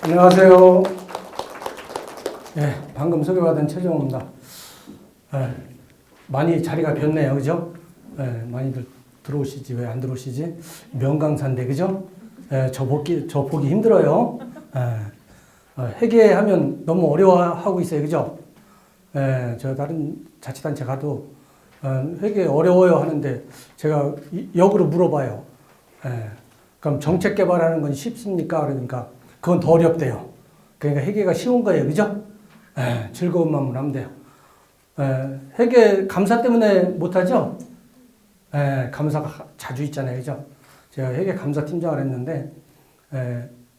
안녕하세요. 방금 소개받은 최정호입니다. 많이 자리가 비었네요, 그죠? 많이들 들어오시지, 왜 안 들어오시지? 명강사인데, 그죠? 저 보기 힘들어요. 회계하면 너무 어려워하고 있어요, 그죠? 저 다른 자치단체 가도 회계 어려워요 하는데 제가 역으로 물어봐요. 그럼 정책 개발하는 건 쉽습니까? 그러니까 그건 더 어렵대요. 그러니까 회계가 쉬운 거예요, 그죠? 즐거운 마음으로 하면 돼요. 회계 감사 때문에 못하죠? 감사가 자주 있잖아요, 그죠? 제가 회계 감사 팀장을 했는데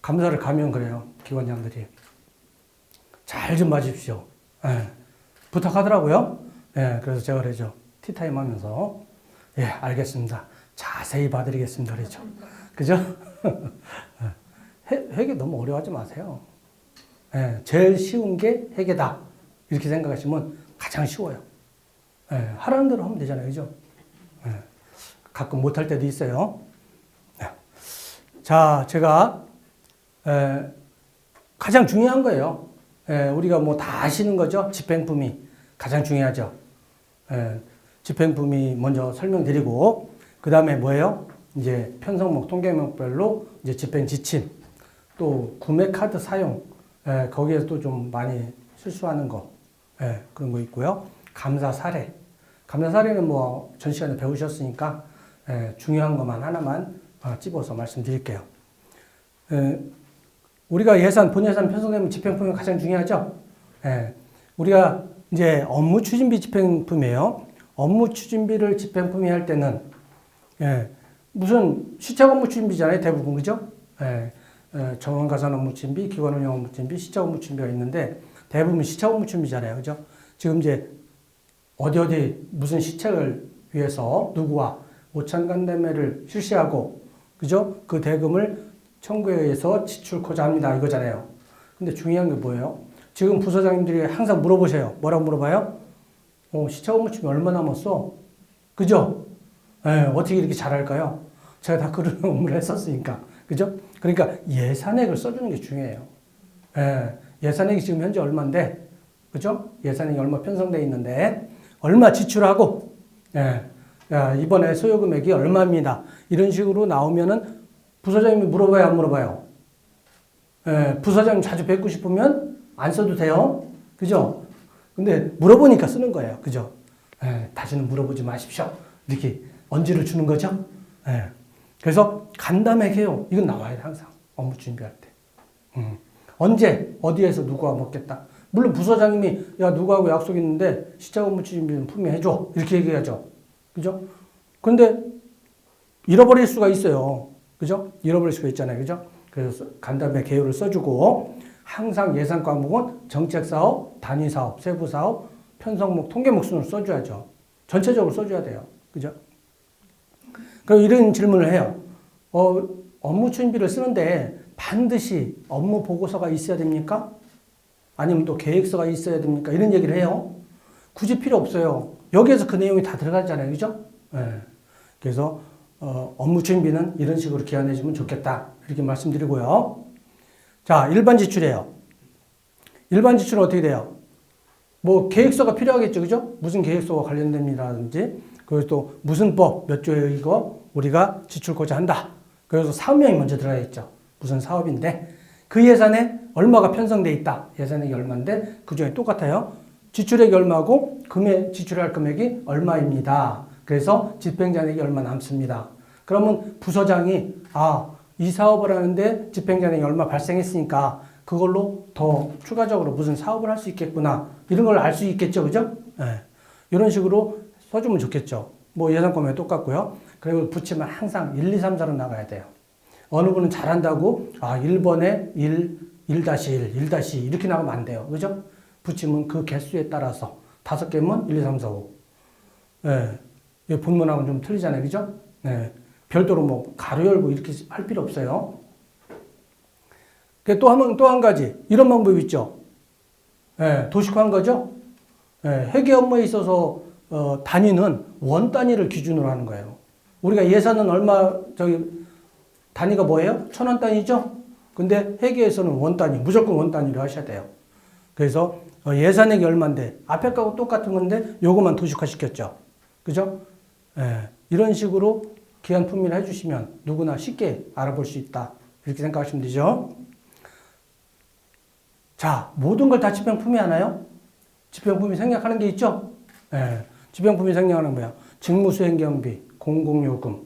감사를 가면 그래요, 기관장들이 잘 좀 봐주십시오. 부탁하더라고요. 그래서 제가 그러죠. 티타임 하면서 알겠습니다. 자세히 봐드리겠습니다. 그러죠. 그죠? 회계 너무 어려워하지 마세요. 제일 쉬운 게 회계다. 이렇게 생각하시면 가장 쉬워요. 하라는 대로 하면 되잖아요. 그죠? 가끔 못할 때도 있어요. 자, 제가 가장 중요한 거예요. 우리가 뭐 다 아시는 거죠. 집행품이 가장 중요하죠. 집행품이 먼저 설명드리고, 그 다음에 뭐예요? 이제 편성목, 통계목별로 이제 집행 지침, 또 구매 카드 사용, 거기에서 또 좀 많이 실수하는 거, 그런 거 있고요. 감사 사례. 감사 사례는 뭐 전 시간에 배우셨으니까 중요한 것만 하나만 찝어서 말씀드릴게요. 우리가 예산, 본예산 편성되면 집행품이 가장 중요하죠. 우리가 이제 업무 추진비 집행품이에요. 업무 추진비를 집행품이 할 때는 무슨 시책 업무 추진비잖아요, 대부분. 그죠? 정원 가산 업무 추진비, 기관 운영 업무 추진비, 시책 업무 추진비가 있는데 대부분 시책 업무 추진비잖아요. 그죠? 지금 이제 어디 무슨 시책을 위해서 누구와 5천 간담회를 실시하고, 그죠? 그 대금을 청구에 의해서 지출코자 합니다. 이거잖아요. 근데 중요한 게 뭐예요? 지금 부서장님들이 항상 물어보세요. 뭐라고 물어봐요? 시책 업무 추진비 얼마 남았어? 그죠? 어떻게 이렇게 잘할까요? 제가 다 그런 업무를 했었으니까. 그죠? 그러니까 예산액을 써주는 게 중요해요. 예산액이 지금 현재 얼마인데, 그죠? 예산액이 얼마 편성되어 있는데, 얼마 지출하고, 이번에 소요금액이 얼마입니다. 이런 식으로 나오면은 부서장님이 물어봐요, 안 물어봐요? 부서장님 자주 뵙고 싶으면 안 써도 돼요. 그죠? 근데 물어보니까 쓰는 거예요. 그죠? 다시는 물어보지 마십시오. 이렇게 언지를 주는 거죠. 그래서 간담회해요. 이건 나와야 돼, 항상. 업무 준비할 때. 언제, 어디에서 누구와 먹겠다. 물론 부서장님이 야, 누구하고 약속 있는데 시책 업무 준비는 품위해줘. 이렇게 얘기하죠. 그죠? 근데 잃어버릴 수가 있어요. 그죠? 잃어버릴 수가 있잖아요. 그죠? 그래서 간담회 개요를 써주고, 항상 예산 과목은 정책사업, 단위사업, 세부사업, 편성목, 통계목 순으로 써줘야죠. 전체적으로 써줘야 돼요. 그죠? 그럼 이런 질문을 해요. 업무 추진비를 쓰는데 반드시 업무 보고서가 있어야 됩니까? 아니면 또 계획서가 있어야 됩니까? 이런 얘기를 해요. 굳이 필요 없어요. 여기에서 그 내용이 다 들어가잖아요. 그죠? 그래서 업무 추진비는 이런 식으로 기한해주면 좋겠다. 이렇게 말씀드리고요. 자, 일반 지출이에요. 일반 지출은 어떻게 돼요? 뭐 계획서가 필요하겠죠. 그죠? 무슨 계획서와 관련됩니다라든지, 그리고 또 무슨 법, 몇 조에 이거 우리가 지출코자 한다. 그래서 사업명이 먼저 들어가 있죠. 무슨 사업인데 그 예산에 얼마가 편성돼 있다. 예산액이 얼마인데 그 중에 똑같아요. 지출액이 얼마고 지출할 금액이 얼마입니다. 그래서 집행잔액이 얼마 남습니다. 그러면 부서장이 이 사업을 하는데 집행잔액이 얼마 발생했으니까 그걸로 더 추가적으로 무슨 사업을 할 수 있겠구나. 이런 걸 알 수 있겠죠. 그죠? 이런 식으로 써주면 좋겠죠. 뭐 예산권에 똑같고요. 그리고 붙이면 항상 1, 2, 3, 4로 나가야 돼요. 어느 분은 잘한다고 1번에 1, 1-1, 1-2 이렇게 나가면 안 돼요. 그죠? 붙이면 그 개수에 따라서 5개면 1, 2, 3, 4, 5. 본문하고는 좀 틀리잖아요. 그죠? 별도로 뭐 가로 열고 이렇게 할 필요 없어요. 또 한 가지 이런 방법이 있죠. 도식화한 거죠. 회계 업무에 있어서 단위는 원 단위를 기준으로 하는 거예요. 우리가 예산은 얼마 단위가 뭐예요? 1,000원 단위죠? 근데 회계에서는 원 단위, 무조건 원 단위로 하셔야 돼요. 그래서 예산액이 얼마인데 앞에 거하고 똑같은 건데 요거만 도식화 시켰죠. 그죠? 예, 이런 식으로 기한 품위를 해주시면 누구나 쉽게 알아볼 수 있다. 이렇게 생각하시면 되죠. 자, 모든 걸 다 지평품위 하나요? 지평품위 생략하는 게 있죠? 예, 지평품위 생략하는 뭐야? 직무수행경비, 공공요금,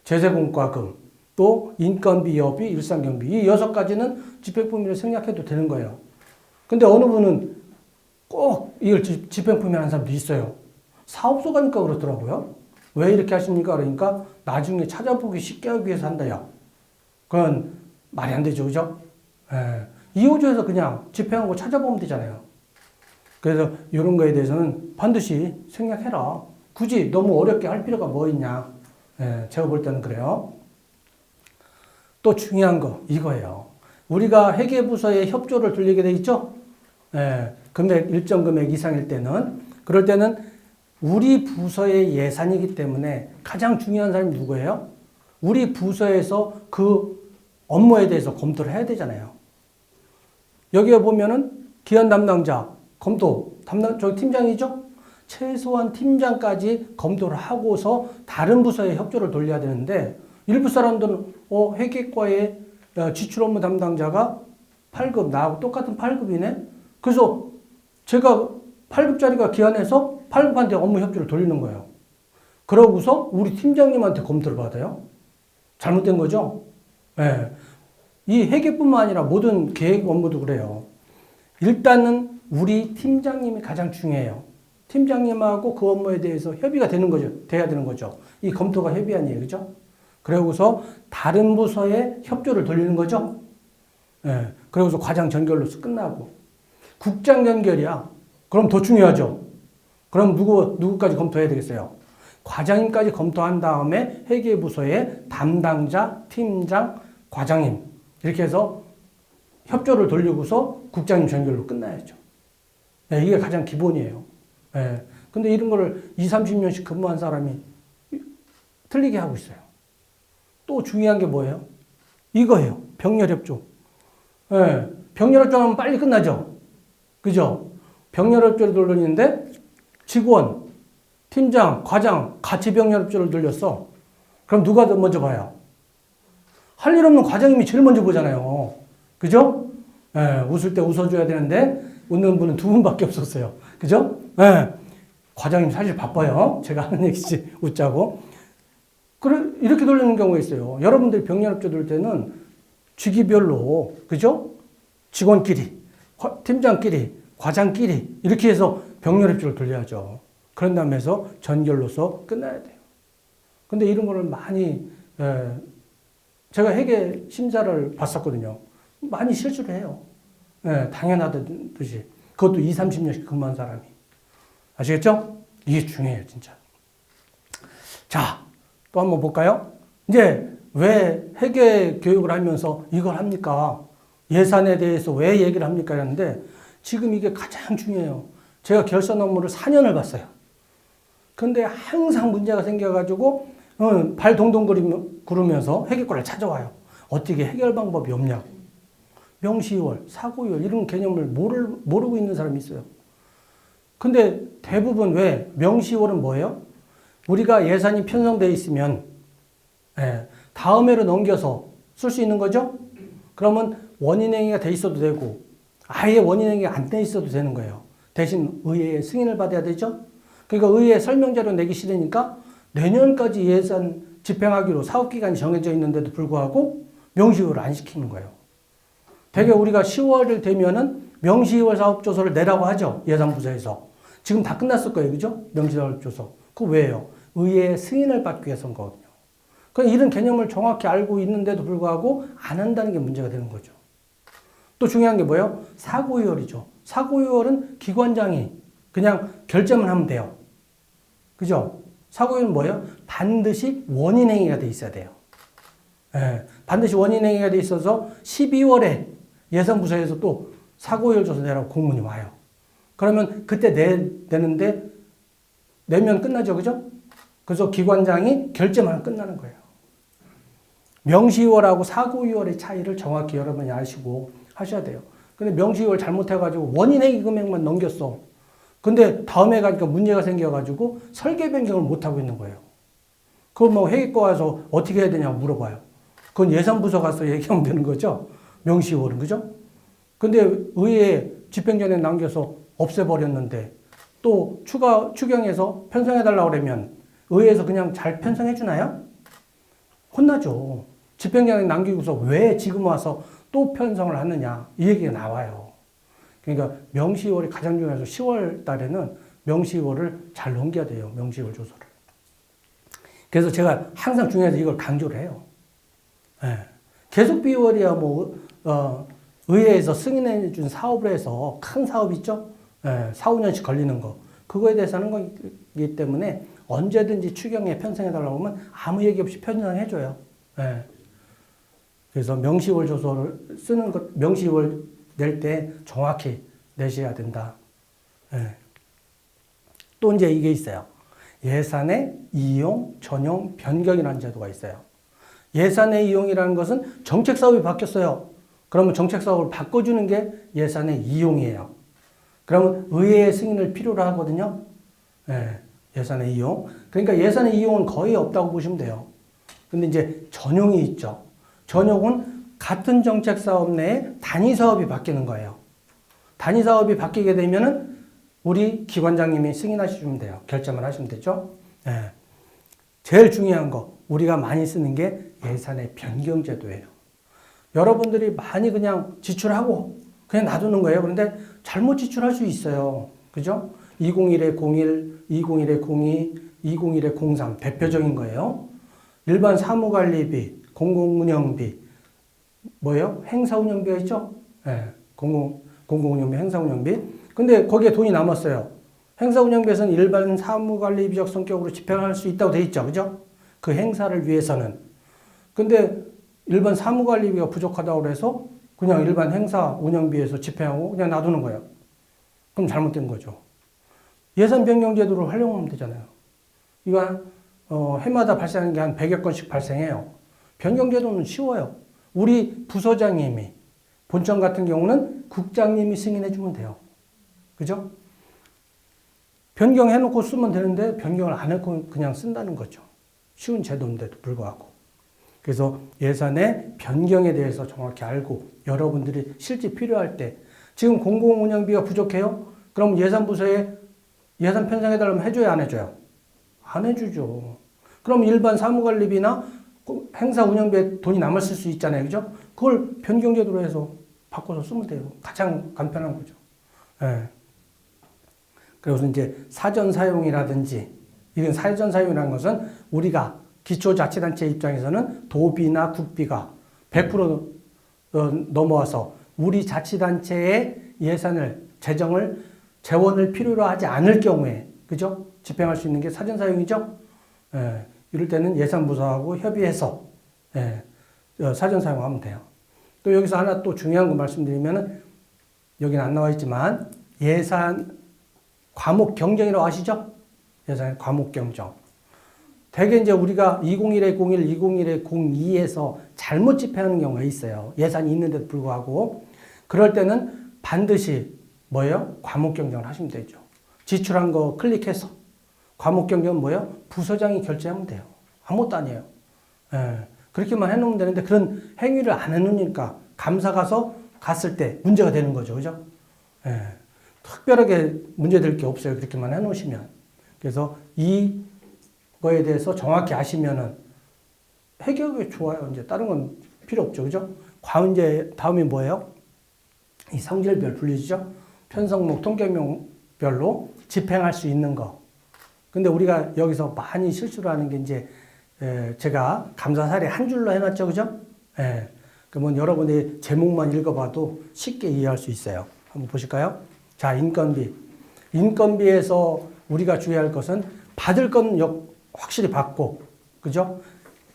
제세공과금, 또 인건비, 여비, 일상경비. 이 6가지는 지평품위를 생략해도 되는 거예요. 근데 어느 분은 꼭 이걸 지평품위 하는 사람도 있어요. 사업소 가니까 그렇더라고요. 왜 이렇게 하십니까? 그러니까 나중에 찾아보기 쉽게 하기 위해서 한다요. 그건 말이 안 되죠. 그죠? 예. 2호조에서 그냥 집행하고 찾아보면 되잖아요. 그래서 이런 거에 대해서는 반드시 생략해라. 굳이 너무 어렵게 할 필요가 뭐 있냐. 예, 제가 볼 때는 그래요. 또 중요한 거 이거예요. 우리가 회계부서에 협조를 돌리게 돼 있죠? 예, 금액, 일정 금액 이상일 때는. 그럴 때는 우리 부서의 예산이기 때문에 가장 중요한 사람이 누구예요? 우리 부서에서 그 업무에 대해서 검토를 해야 되잖아요. 여기에 보면은 기한 담당자, 검토, 저 팀장이죠? 최소한 팀장까지 검토를 하고서 다른 부서에 협조를 돌려야 되는데 일부 사람들은 회계과의 지출 업무 담당자가 8급, 나하고 똑같은 8급이네? 그래서 제가 8급짜리가 기한해서 8급한테 업무 협조를 돌리는 거예요. 그러고서 우리 팀장님한테 검토를 받아요. 잘못된 거죠? 네. 이 회계뿐만 아니라 모든 계획 업무도 그래요. 일단은 우리 팀장님이 가장 중요해요. 팀장님하고 그 업무에 대해서 협의가 되는 거죠. 돼야 되는 거죠. 이 검토가 협의안이에요. 그죠? 그러고서 다른 부서에 협조를 돌리는 거죠. 예. 그러고서 과장 전결로서 끝나고. 국장 연결이야. 그럼 더 중요하죠. 그럼 누구까지 검토해야 되겠어요? 과장님까지 검토한 다음에 회계부서의 담당자, 팀장, 과장님 이렇게 해서 협조를 돌리고서 국장님 전결로 끝나야죠. 네, 이게 가장 기본이에요. 네. 근데 이런 거를 20, 30년씩 근무한 사람이 틀리게 하고 있어요. 또 중요한 게 뭐예요? 이거예요. 병렬협조. 네. 병렬협조하면 빨리 끝나죠. 그죠? 병렬협조를 돌리는데 직원, 팀장, 과장 같이 병렬협조를 돌렸어. 그럼 누가 더 먼저 봐요? 할 일 없는 과장님이 제일 먼저 보잖아요. 그죠? 예, 웃을 때 웃어줘야 되는데 웃는 분은 2분밖에 없었어요. 그죠? 예, 과장님 사실 바빠요. 제가 하는 얘기지 웃자고. 이렇게 돌리는 경우가 있어요. 여러분들이 병렬협조 돌 때는 직위별로 그죠? 직원끼리, 팀장끼리, 과장끼리 이렇게 해서 병렬협조를 돌려야죠. 그런 다음에 해서 전결로서 끝나야 돼요. 근데 이런 거를 많이 제가 회계 심사를 봤었거든요. 많이 실수를 해요. 당연하듯이. 그것도 20, 30년씩 근무한 사람이. 아시겠죠? 이게 중요해요, 진짜. 자, 또 한번 볼까요? 이제 왜 회계 교육을 하면서 이걸 합니까? 예산에 대해서 왜 얘기를 합니까? 이랬는데 지금 이게 가장 중요해요. 제가 결산 업무를 4년을 봤어요. 근데 항상 문제가 생겨가지고 발 동동 구르면서 회계과를 찾아와요. 어떻게 해결 방법이 없냐고. 명시월, 사고월 이런 개념을 모르고 있는 사람이 있어요. 근데 대부분 왜 명시월은 뭐예요? 우리가 예산이 편성되어 있으면 다음 해로 넘겨서 쓸 수 있는 거죠? 그러면 원인행위가 돼 있어도 되고 아예 원인행위가 안 돼 있어도 되는 거예요. 대신 의회의 승인을 받아야 되죠? 그러니까 의회 설명자료 내기 싫으니까 내년까지 예산 집행하기로 사업기간이 정해져 있는데도 불구하고 명시효를 안 시키는 거예요. 대개 우리가 10월을 되면은 명시효 사업조서를 내라고 하죠. 예산부서에서. 지금 다 끝났을 거예요. 그죠? 명시사업조서. 그거 왜요? 의회의 승인을 받기 위해서인 거거든요. 그러니까 이런 개념을 정확히 알고 있는데도 불구하고 안 한다는 게 문제가 되는 거죠. 또 중요한 게 뭐예요? 사고유월이죠. 사고유월은 기관장이 그냥 결정만 하면 돼요. 그죠? 사고유월은 뭐예요? 반드시 원인행위가 돼 있어야 돼요. 반드시 원인행위가 돼 있어서 12월에 예산부서에서 또 사고유월 조사 내라고 공문이 와요. 그러면 그때 내는데 내면 끝나죠. 그죠? 그래서 기관장이 결재만 하면 끝나는 거예요. 명시효월하고 사고유월의 차이를 정확히 여러분이 아시고 하셔야 돼요. 근데 명시효월 잘못해가지고 원인회계 금액만 넘겼어. 근데 다음에 가니까 문제가 생겨가지고 설계 변경을 못하고 있는 거예요. 그럼 뭐 회계과 와서 어떻게 해야 되냐고 물어봐요. 그건 예산부서 가서 얘기하면 되는 거죠. 명시효월은, 그죠? 근데 의회에 집행전에 남겨서 없애버렸는데 또 추경해서 편성해달라고 그러면 의회에서 그냥 잘 편성해주나요? 혼나죠. 집행전에 남기고서 왜 지금 와서 또 편성을 하느냐 이 얘기가 나와요. 그러니까 명시월이 가장 중요해서 10월 달에는 명시월을 잘 넘겨야 돼요. 명시월 조서를. 그래서 제가 항상 중요해서 이걸 강조를 해요. 예. 계속 비월이야 의회에서 승인해 준 사업을 해서 큰 사업 있죠? 예. 4, 5년씩 걸리는 거. 그거에 대해서 하는 거기 때문에 언제든지 추경에 편성해 달라고 하면 아무 얘기 없이 편성해 줘요. 예. 그래서 명시월 조서를 쓰는 것, 명시월 낼 때 정확히 내셔야 된다. 예. 또 이제 이게 있어요. 예산의 이용, 전용, 변경이라는 제도가 있어요. 예산의 이용이라는 것은 정책 사업이 바뀌었어요. 그러면 정책 사업을 바꿔주는 게 예산의 이용이에요. 그러면 의회의 승인을 필요로 하거든요. 예. 예산의 이용. 그러니까 예산의 이용은 거의 없다고 보시면 돼요. 근데 이제 전용이 있죠. 전용은 같은 정책 사업 내에 단위 사업이 바뀌는 거예요. 단위 사업이 바뀌게 되면은 우리 기관장님이 승인하시면 돼요. 결정을 하시면 되죠. 예. 제일 중요한 거, 우리가 많이 쓰는 게 예산의 변경 제도예요. 여러분들이 많이 그냥 지출하고 그냥 놔두는 거예요. 그런데 잘못 지출할 수 있어요. 그죠? 201에 01, 201에 02, 201에 03 대표적인 거예요. 일반 사무관리비, 공공운영비, 뭐예요? 행사운영비가 있죠? 네, 공공운영비, 행사운영비. 근데 거기에 돈이 남았어요. 행사운영비에서는 일반 사무관리비적 성격으로 집행할 수 있다고 돼 있죠. 그죠? 그 행사를 위해서는. 근데 일반 사무관리비가 부족하다고 해서 그냥 일반 행사운영비에서 집행하고 그냥 놔두는 거예요. 그럼 잘못된 거죠. 예산 변경 제도를 활용하면 되잖아요. 이거 해마다 발생하는 게 한 100여 건씩 발생해요. 변경 제도는 쉬워요. 우리 부서장님이, 본청 같은 경우는 국장님이 승인해 주면 돼요. 그죠? 변경해놓고 쓰면 되는데 변경을 안 해놓고 그냥 쓴다는 거죠. 쉬운 제도인데도 불구하고. 그래서 예산의 변경에 대해서 정확히 알고 여러분들이 실제 필요할 때 지금 공공운영비가 부족해요? 그럼 예산부서에 예산 편성해달라면 해줘야 안 해줘요? 안 해주죠. 그럼 일반 사무관리비나 행사 운영비에 돈이 남았을 수 있잖아요. 그죠? 그걸 변경제도로 해서 바꿔서 쓰면 돼요. 가장 간편한 거죠. 예. 그래서 이제 사전 사용이라든지, 이건 사전 사용이라는 것은 우리가 기초자치단체 입장에서는 도비나 국비가 100% 넘어와서 우리 자치단체의 예산을, 재원을 필요로 하지 않을 경우에, 그죠? 집행할 수 있는 게 사전 사용이죠? 예. 이럴 때는 예산부서하고 협의해서 사전 사용하면 돼요. 또 여기서 하나 또 중요한 거 말씀드리면은 여기는 안 나와 있지만 예산 과목 경정이라고 아시죠? 예산 과목 경정. 대개 이제 우리가 201에 01, 201에 02에서 잘못 집행하는 경우가 있어요. 예산이 있는데도 불구하고. 그럴 때는 반드시 뭐예요? 과목 경정을 하시면 되죠. 지출한 거 클릭해서. 과목 경정은 뭐예요? 부서장이 결제하면 돼요. 아무것도 아니에요. 예. 그렇게만 해놓으면 되는데 그런 행위를 안 해놓으니까 감사 가서 갔을 때 문제가 되는 거죠. 그죠? 예. 특별하게 문제될 게 없어요. 그렇게만 해놓으시면. 그래서 이거에 대해서 정확히 아시면은 해결이 좋아요. 이제 다른 건 필요 없죠. 그죠? 이제 다음이 뭐예요? 이 성질별 분류죠. 편성목, 통계명별로 집행할 수 있는 거. 근데 우리가 여기서 많이 실수를 하는 게 이제 제가 감사 사례 한 줄로 해놨죠. 그죠? 예. 그러면 여러분이 제목만 읽어봐도 쉽게 이해할 수 있어요. 한번 보실까요? 자, 인건비. 인건비에서 우리가 주의할 것은 받을 건 확실히 받고, 그죠?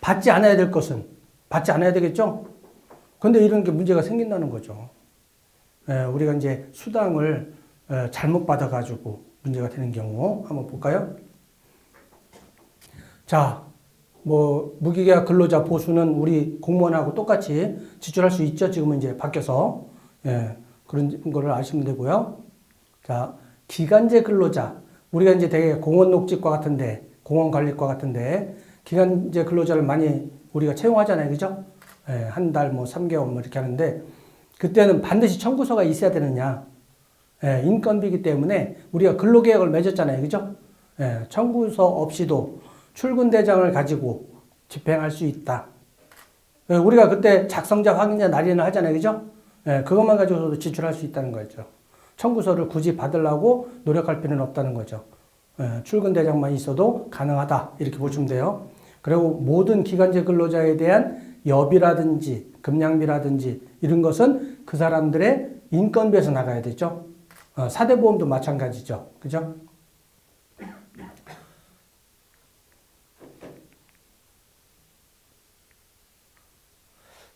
받지 않아야 될 것은 받지 않아야 되겠죠? 근데 이런 게 문제가 생긴다는 거죠. 우리가 이제 수당을 잘못 받아가지고 문제가 되는 경우 한번 볼까요? 자, 뭐 무기계약 근로자 보수는 우리 공무원하고 똑같이 지출할 수 있죠. 지금은 이제 바뀌어서. 예, 그런 거를 아시면 되고요. 자, 기간제 근로자. 우리가 이제 되게 공원 녹지과 같은데, 공원 관리과 같은데, 기간제 근로자를 많이 우리가 채용하잖아요. 그죠? 예, 한 달 뭐 3개월 뭐 이렇게 하는데, 그때는 반드시 청구서가 있어야 되느냐. 예, 인건비이기 때문에 우리가 근로계약을 맺었잖아요. 그죠? 예, 청구서 없이도 출근 대장을 가지고 집행할 수 있다. 예, 우리가 그때 작성자 확인자 날인을 하잖아요. 그죠? 예, 그것만 가지고도 지출할 수 있다는 거죠. 청구서를 굳이 받으려고 노력할 필요는 없다는 거죠. 예, 출근 대장만 있어도 가능하다. 이렇게 보시면 돼요. 그리고 모든 기간제 근로자에 대한 여비라든지 급량비라든지 이런 것은 그 사람들의 인건비에서 나가야 되죠. 사대보험도 마찬가지죠. 그죠?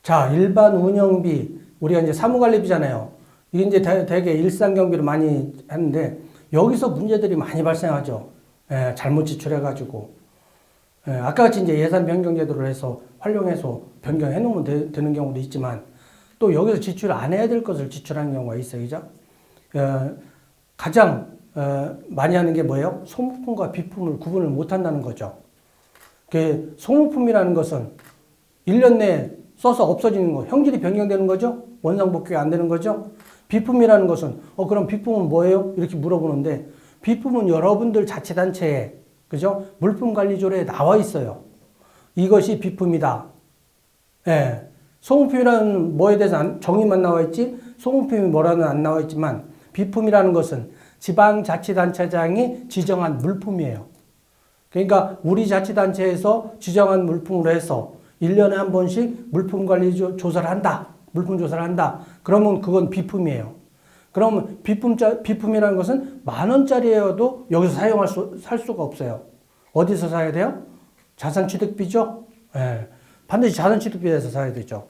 자, 일반 운영비. 우리가 이제 사무관리비잖아요. 이게 이제 되게 일상 경비로 많이 하는데 여기서 문제들이 많이 발생하죠. 예, 잘못 지출해가지고. 예, 아까 같이 이제 예산 변경 제도를 해서 활용해서 변경해 놓으면 되는 경우도 있지만 또 여기서 지출 안 해야 될 것을 지출하는 경우가 있어요. 그죠? 가장 많이 하는 게 뭐예요? 소모품과 비품을 구분을 못 한다는 거죠. 그 소모품이라는 것은 1년 내에 써서 없어지는 거, 형질이 변경되는 거죠? 원상복귀가 안 되는 거죠? 비품이라는 것은, 그럼 비품은 뭐예요? 이렇게 물어보는데, 비품은 여러분들 자치단체에, 그죠? 물품관리조례에 나와 있어요. 이것이 비품이다. 예. 소모품이라는 뭐에 대해서 정의만 나와 있지, 소모품이 뭐라는 안 나와 있지만, 비품이라는 것은 지방자치단체장이 지정한 물품이에요. 그러니까 우리 자치단체에서 지정한 물품으로 해서 1년에 한 번씩 물품 관리 조사를 한다. 물품 조사를 한다. 그러면 그건 비품이에요. 그러면 비품이라는 것은 10,000원짜리여도 여기서 살 수가 없어요. 어디서 사야 돼요? 자산취득비죠? 예. 반드시 자산취득비에서 사야 되죠.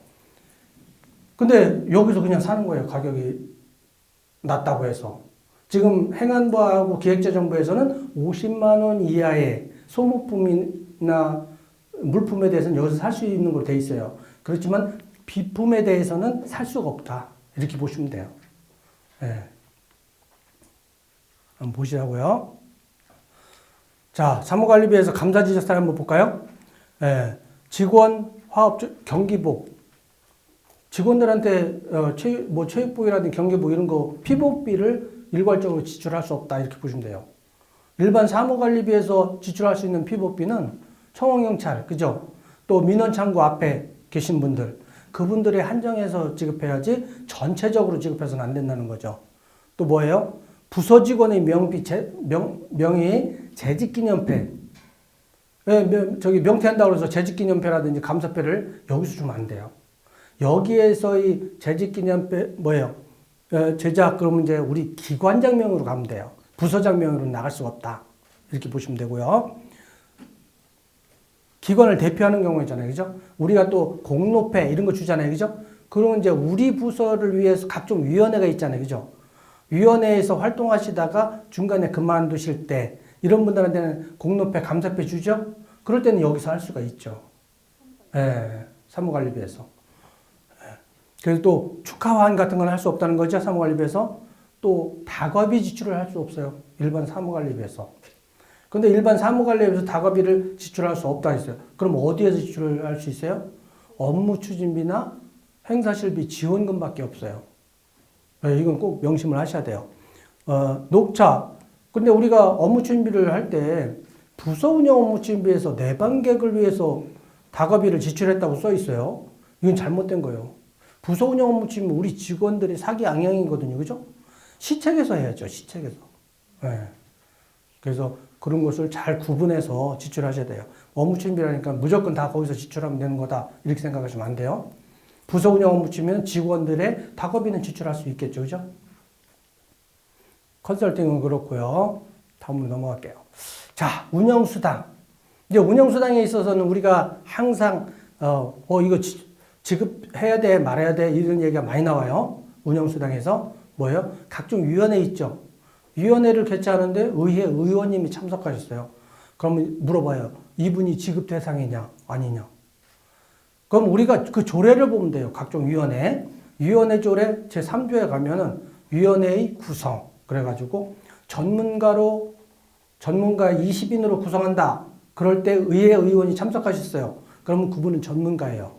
근데 여기서 그냥 사는 거예요. 가격이 낮다고 해서. 지금 행안부하고 기획재정부에서는 50만 원 이하의 소모품이나 물품에 대해서는 여기서 살 수 있는 걸로 돼 있어요. 그렇지만 비품에 대해서는 살 수가 없다. 이렇게 보시면 돼요. 예. 한번 보시라고요. 자, 사무관리비에서 감사지적사를 한번 볼까요? 예. 직원, 화업주, 경기복. 직원들한테 체육복이라든지 경기복 이런 거 피복비를 일괄적으로 지출할 수 없다. 이렇게 보시면 돼요. 일반 사무관리비에서 지출할 수 있는 피복비는 청원경찰, 그죠? 또 민원창구 앞에 계신 분들, 그분들이 한정해서 지급해야지 전체적으로 지급해서는 안 된다는 거죠. 또 뭐예요? 부서 직원의 명의 재직기념패. 저기 명퇴한다고 해서 재직기념패라든지 감사패를 여기서 주면 안 돼요. 여기에서의 재직기념패 뭐예요? 제작 그러면 이제 우리 기관장 명으로 가면 돼요. 부서장 명으로 나갈 수가 없다. 이렇게 보시면 되고요. 기관을 대표하는 경우잖아요. 그죠? 우리가 또 공로패 이런 거 주잖아요. 그죠? 그러면 이제 우리 부서를 위해서 각종 위원회가 있잖아요. 그죠? 위원회에서 활동하시다가 중간에 그만두실 때 이런 분들한테는 공로패, 감사패 주죠? 그럴 때는 여기서 할 수가 있죠. 예, 사무관리비에서. 예. 그래서 또 축하환 같은 건 할 수 없다는 거죠. 사무관리비에서. 또 다과비 지출을 할 수 없어요. 일반 사무관리비에서. 근데 일반 사무관리비에서 다과비를 지출할 수 없다 했어요. 그럼 어디에서 지출을 할 수 있어요? 업무 추진비나 행사실비 지원금밖에 없어요. 네, 이건 꼭 명심을 하셔야 돼요. 녹차. 근데 우리가 업무 추진비를 할 때 부서 운영 업무 추진비에서 내방객을 위해서 다과비를 지출했다고 써 있어요. 이건 잘못된 거예요. 부서 운영 업무 추진비 우리 직원들이 사기 양양이거든요. 그죠? 시책에서 해야죠. 시책에서. 네. 그래서 그런 것을 잘 구분해서 지출하셔야 돼요. 업무 추진비라니까 무조건 다 거기서 지출하면 되는 거다. 이렇게 생각하시면 안 돼요. 부서 운영 업무 추진비는 직원들의 다과비는 지출할 수 있겠죠. 그죠? 컨설팅은 그렇고요. 다음으로 넘어갈게요. 자, 운영수당. 이제 운영수당에 있어서는 우리가 항상 이거 지급해야 돼 말아야 돼 이런 얘기가 많이 나와요. 운영수당에서 뭐예요? 각종 위원회 있죠. 위원회를 개최하는데 의회 의원님이 참석하셨어요. 그러면 물어봐요. 이분이 지급 대상이냐 아니냐. 그럼 우리가 그 조례를 보면 돼요. 각종 위원회. 위원회 조례 제3조에 가면은 위원회의 구성. 그래가지고 전문가 20인으로 구성한다. 그럴 때 의회 의원이 참석하셨어요. 그러면 그분은 전문가예요.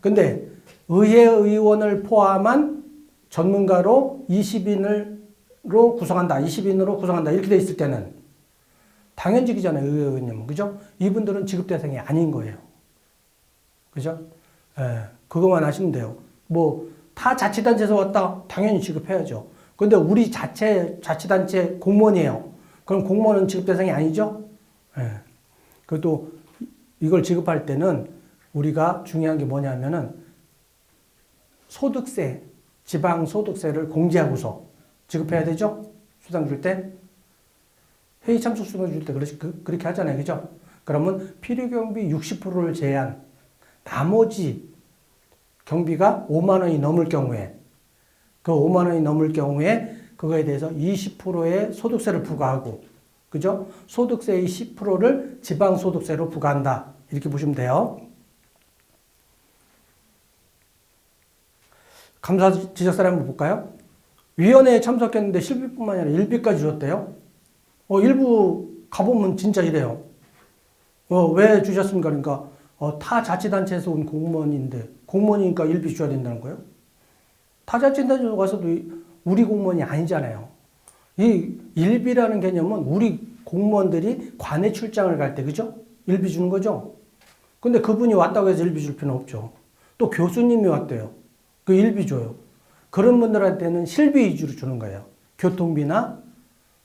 근데 의회 의원을 포함한 전문가로 20인으로 구성한다. 20인으로 구성한다. 이렇게 돼 있을 때는 당연직이잖아요. 의회 의원님은. 그죠? 이분들은 지급 대상이 아닌 거예요. 그죠? 예, 그것만 하시면 돼요. 뭐, 타 자치단체에서 왔다? 당연히 지급해야죠. 근데 우리 자치단체 공무원이에요. 그럼 공무원은 지급 대상이 아니죠? 예. 그래도 이걸 지급할 때는 우리가 중요한 게 뭐냐면은 소득세, 지방소득세를 공제하고서 지급해야 되죠? 수당 줄 때. 회의 참석 수당 줄 때 그렇게 하잖아요. 그죠? 그러면 필요경비 60%를 제한, 나머지 경비가 5만 원이 넘을 경우에, 그 5만 원이 넘을 경우에 그거에 대해서 20%의 소득세를 부과하고, 그죠? 소득세의 10%를 지방소득세로 부과한다. 이렇게 보시면 돼요. 감사 지적사례 한번 볼까요? 위원회에 참석했는데 실비뿐만 아니라 일비까지 줬대요. 일부 가보면 진짜 이래요. 왜 주셨습니까? 그러니까 타 자치단체에서 온 공무원인데 공무원이니까 일비 줘야 된다는 거예요. 타 자치단체에 가서도 우리 공무원이 아니잖아요. 이 일비라는 개념은 우리 공무원들이 관내 출장을 갈 때, 그죠? 일비 주는 거죠? 근데 그분이 왔다고 해서 일비 줄 필요는 없죠. 또 교수님이 왔대요. 그 일비 줘요. 그런 분들한테는 실비 위주로 주는 거예요. 교통비나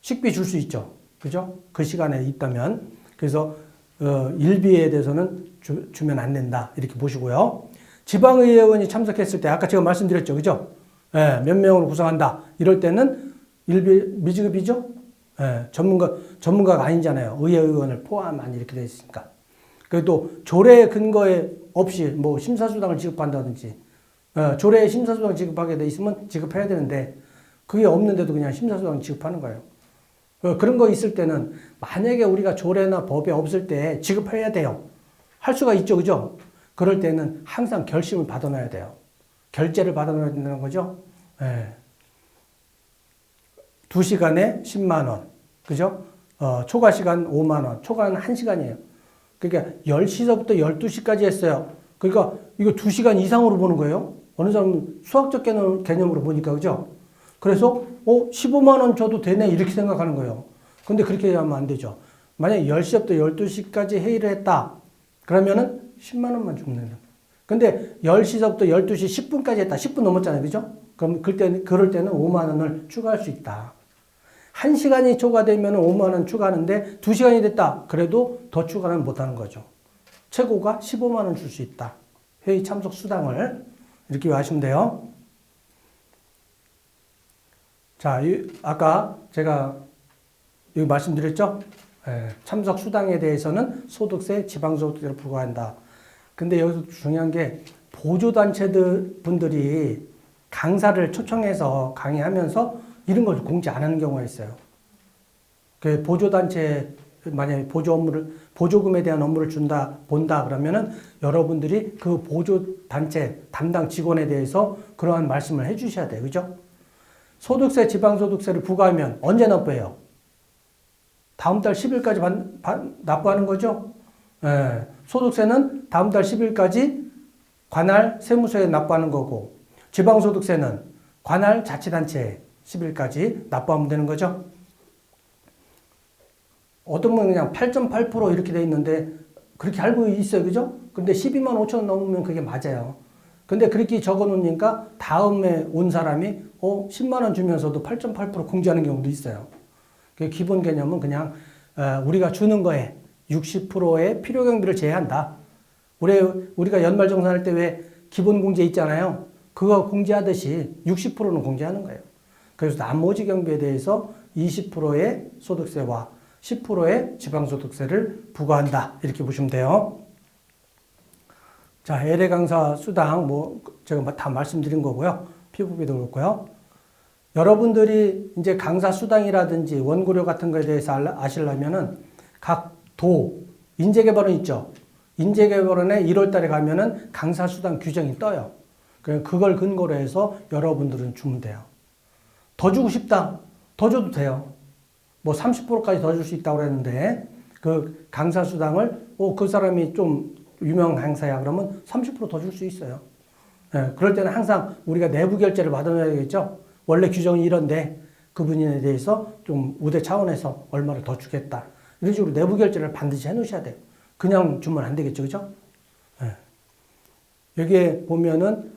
식비 줄 수 있죠. 그죠? 그 시간에 있다면. 그래서 일비에 대해서는 주면 안 된다. 이렇게 보시고요. 지방의회의원이 참석했을 때 아까 제가 말씀드렸죠. 그죠? 예, 몇 명으로 구성한다. 이럴 때는 일비 미지급이죠? 예, 전문가가 아니잖아요. 의회의원을 포함한 이렇게 되어 있으니까. 그래도 조례 근거에 없이 뭐 심사수당을 지급한다든지 조례에 심사수당 지급하게 돼 있으면 지급해야 되는데 그게 없는데도 그냥 심사수당 지급하는 거예요. 그런 거 있을 때는 만약에 우리가 조례나 법에 없을 때 지급해야 돼요. 할 수가 있죠. 그죠? 그럴 때는 항상 결심을 받아놔야 돼요. 결제를 받아놔야 된다는 거죠. 예. 2시간에 10만 원. 그죠? 초과 시간 5만 원. 초과는 1시간이에요. 그러니까 10시서부터 12시까지 했어요. 그러니까 이거 2시간 이상으로 보는 거예요. 어느 사람은 수학적 개념으로 보니까, 그죠? 그래서, 15만 원 줘도 되네. 이렇게 생각하는 거예요. 근데 그렇게 하면 안 되죠. 만약에 10시부터 12시까지 회의를 했다. 그러면은 10만 원만 주면 된다. 근데 10시서부터 12시 10분까지 했다. 10분 넘었잖아요. 그죠? 그럼 그럴 때는 5만 원을 추가할 수 있다. 1시간이 초과되면 5만 원 추가하는데 2시간이 됐다. 그래도 더 추가는 못하는 거죠. 최고가 15만 원 줄 수 있다. 회의 참석 수당을 이렇게 하시면 돼요. 자, 아까 제가 여기 말씀드렸죠? 참석 수당에 대해서는 소득세, 지방소득세를 부과한다. 근데 여기서 중요한 게 보조단체들 분들이 강사를 초청해서 강의하면서 이런 걸 공지 안 하는 경우가 있어요. 그 보조단체 만약에 보조금에 대한 업무를 본다 그러면은 여러분들이 그 보조단체 담당 직원에 대해서 그러한 말씀을 해 주셔야 돼요. 그죠? 소득세, 지방소득세를 부과하면 언제 납부해요? 다음 달 10일까지 납부하는 거죠? 예. 소득세는 다음 달 10일까지 관할 세무서에 납부하는 거고, 지방소득세는 관할 자치단체에 10일까지 납부하면 되는 거죠? 어떤 분은 그냥 8.8% 이렇게 돼 있는데, 그렇게 알고 있어요. 그죠? 근데 12만 5천 원 넘으면 그게 맞아요. 근데 그렇게 적어 놓으니까 다음에 온 사람이 10만 원 주면서도 8.8% 공제하는 경우도 있어요. 그 기본 개념은 그냥 우리가 주는 거에 60%의 필요 경비를 제외한다. 우리가 연말정산할 때 왜 기본 공제 있잖아요. 그거 공제하듯이 60%는 공제하는 거예요. 그래서 나머지 경비에 대해서 20%의 소득세와 10%의 지방소득세를 부과한다. 이렇게 보시면 돼요. 자, LA 강사 수당 제가 다 말씀드린 거고요. 피부비도 그렇고요. 여러분들이 이제 강사 수당이라든지 원고료 같은 거에 대해서 아시려면은 각 도 인재개발원 있죠. 인재개발원에 1월 달에 가면은 강사수당 규정이 떠요. 그걸 근거로 해서 여러분들은 주면 돼요. 더 주고 싶다. 더 줘도 돼요. 뭐 30%까지 더 줄 수 있다고 그랬는데 그 강사수당을 그 사람이 좀 유명 강사야 그러면 30% 더 줄 수 있어요. 예, 그럴 때는 항상 우리가 내부 결제를 받아놔야겠죠. 원래 규정이 이런데 그분에 대해서 좀 우대 차원에서 얼마를 더 주겠다. 이런 식으로 내부 결제를 반드시 해놓으셔야 돼요. 그냥 주면 안 되겠죠. 그죠? 예. 여기에 보면은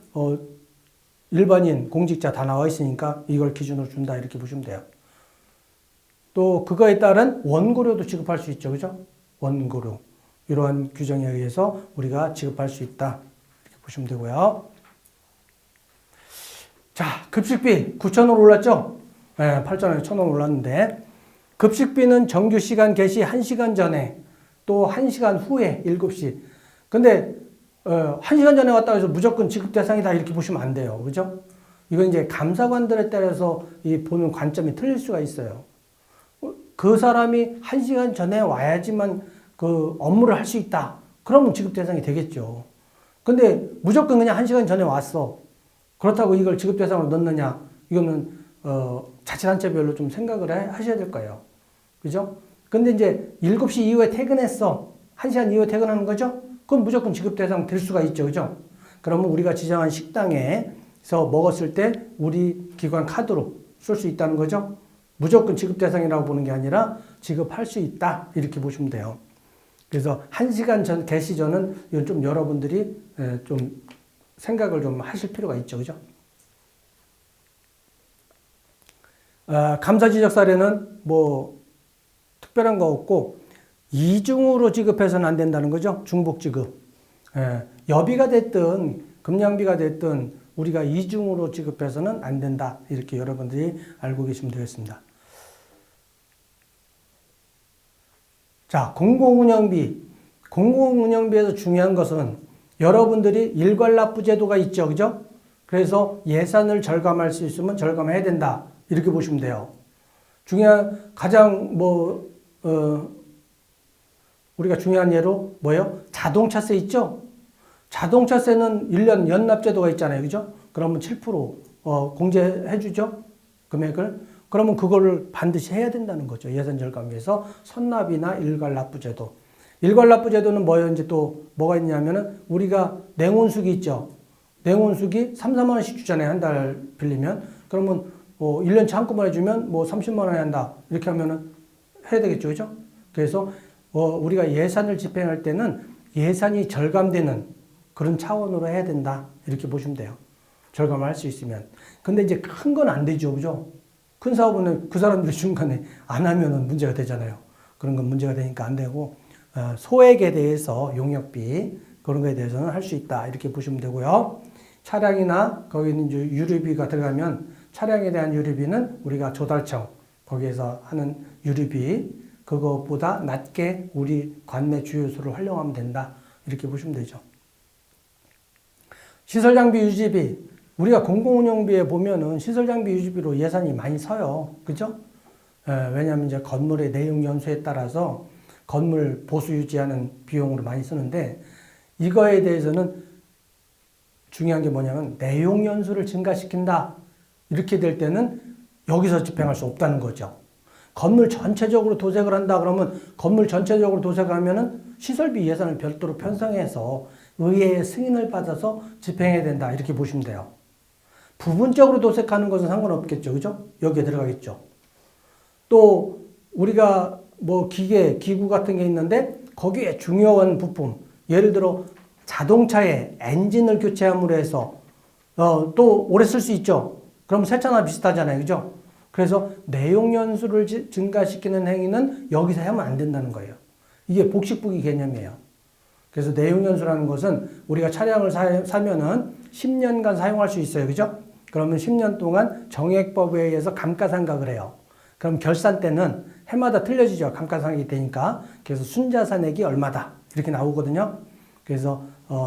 일반인, 공직자 다 나와 있으니까 이걸 기준으로 준다 이렇게 보시면 돼요. 또 그거에 따른 원고료도 지급할 수 있죠. 그죠? 원고료. 이러한 규정에 의해서 우리가 지급할 수 있다. 이렇게 보시면 되고요. 자, 급식비 9,000원 올랐죠? 네, 8,000원에 1,000원 올랐는데 급식비는 정규 시간 개시 1시간 전에 또 1시간 후에 7시. 근데 1시간 전에 왔다고 해서 무조건 지급 대상이다 이렇게 보시면 안 돼요. 그죠? 이건 이제 감사관들에 따라서 이 보는 관점이 틀릴 수가 있어요. 그 사람이 1시간 전에 와야지만 그 업무를 할 수 있다. 그러면 지급 대상이 되겠죠. 근데 무조건 그냥 1시간 전에 왔어. 그렇다고 이걸 지급 대상으로 넣느냐? 이거는 자치단체별로 좀 생각을 하셔야 될 거예요. 그죠? 근데 이제 7시 이후에 퇴근했어. 1시간 이후에 퇴근하는 거죠? 그럼 무조건 지급 대상 될 수가 있죠. 그죠? 그러면 우리가 지정한 식당에서 먹었을 때 우리 기관 카드로 쓸 수 있다는 거죠? 무조건 지급 대상이라고 보는 게 아니라 지급할 수 있다. 이렇게 보시면 돼요. 그래서 1시간 전 개시 전은 이건 좀 여러분들이 좀 생각을 좀 하실 필요가 있죠. 그죠? 감사 지적 사례는 뭐 특별한 거 없고 이중으로 지급해서는 안 된다는 거죠. 중복 지급. 여비가 됐든 급량비가 됐든 우리가 이중으로 지급해서는 안 된다. 이렇게 여러분들이 알고 계시면 되겠습니다. 자, 공공운영비. 공공운영비에서 중요한 것은 여러분들이 일괄납부 제도가 있죠. 그죠? 그래서 예산을 절감할 수 있으면 절감해야 된다. 이렇게 보시면 돼요. 가장 우리가 중요한 예로 뭐예요? 자동차세 있죠? 자동차세는 1년 연납제도가 있잖아요. 그죠? 그러면 7% 공제해 주죠? 금액을. 그러면 그거를 반드시 해야 된다는 거죠. 예산 절감 위해서 선납이나 일괄납부제도. 일괄납부제도는 뭐예요? 이제 또 뭐가 있냐면은 우리가 냉온수기 있죠? 냉온수기 3, 4만 원씩 주잖아요. 한 달 빌리면. 그러면 1년치 한꺼번에 주면 30만 원에 한다. 이렇게 하면은 해야 되겠죠. 그죠? 그래서 우리가 예산을 집행할 때는 예산이 절감되는 그런 차원으로 해야 된다. 이렇게 보시면 돼요. 절감을 할 수 있으면. 근데 이제 큰 건 안 되죠. 그죠? 큰 사업은 그 사람들이 중간에 안 하면은 문제가 되잖아요. 그런 건 문제가 되니까 안 되고, 소액에 대해서 용역비, 그런 거에 대해서는 할 수 있다. 이렇게 보시면 되고요. 차량이나 거기는 이제 유류비가 들어가면 차량에 대한 유류비는 우리가 조달청, 거기에서 하는 유류비, 그것보다 낮게 우리 관내 주유소를 활용하면 된다. 이렇게 보시면 되죠. 시설장비 유지비. 우리가 공공운영비에 보면은 시설장비 유지비로 예산이 많이 서요. 그죠? 왜냐하면 이제 건물의 내용 연수에 따라서 건물 보수 유지하는 비용으로 많이 쓰는데 이거에 대해서는 중요한 게 뭐냐면 내용 연수를 증가시킨다. 이렇게 될 때는 여기서 집행할 수 없다는 거죠. 건물 전체적으로 도색을 한다 그러면 건물 전체적으로 도색을 하면은 시설비 예산을 별도로 편성해서 의회의 승인을 받아서 집행해야 된다. 이렇게 보시면 돼요. 부분적으로 도색하는 것은 상관없겠죠. 그죠? 여기에 들어가겠죠. 또 우리가 기구 같은 게 있는데 거기에 중요한 부품, 예를 들어 자동차에 엔진을 교체함으로 해서 또 오래 쓸 수 있죠. 그럼 세차나 비슷하잖아요. 그죠? 그래서 내용 연수를 증가시키는 행위는 여기서 하면 안 된다는 거예요. 이게 복식부기 개념이에요. 그래서 내용 연수라는 것은 우리가 차량을 사면은 10년간 사용할 수 있어요. 그죠? 그러면 10년 동안 정액법에 의해서 감가상각을 해요. 그럼 결산 때는 해마다 틀려지죠. 감가상각이 되니까. 그래서 순자산액이 얼마다. 이렇게 나오거든요. 그래서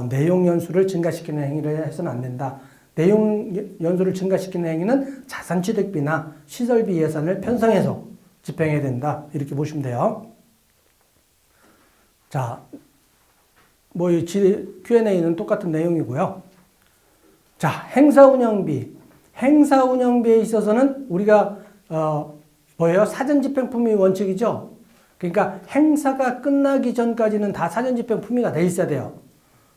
내용 연수를 증가시키는 행위를 해서는 안 된다. 내용 연수를 증가시키는 행위는 자산취득비나 시설비 예산을 편성해서 집행해야 된다. 이렇게 보시면 돼요. 자, 뭐 이 Q&A는 똑같은 내용이고요. 자, 행사 운영비. 행사 운영비에 있어서는 우리가 뭐예요? 사전 집행품위 원칙이죠. 그러니까 행사가 끝나기 전까지는 다 사전 집행품위가 돼 있어야 돼요.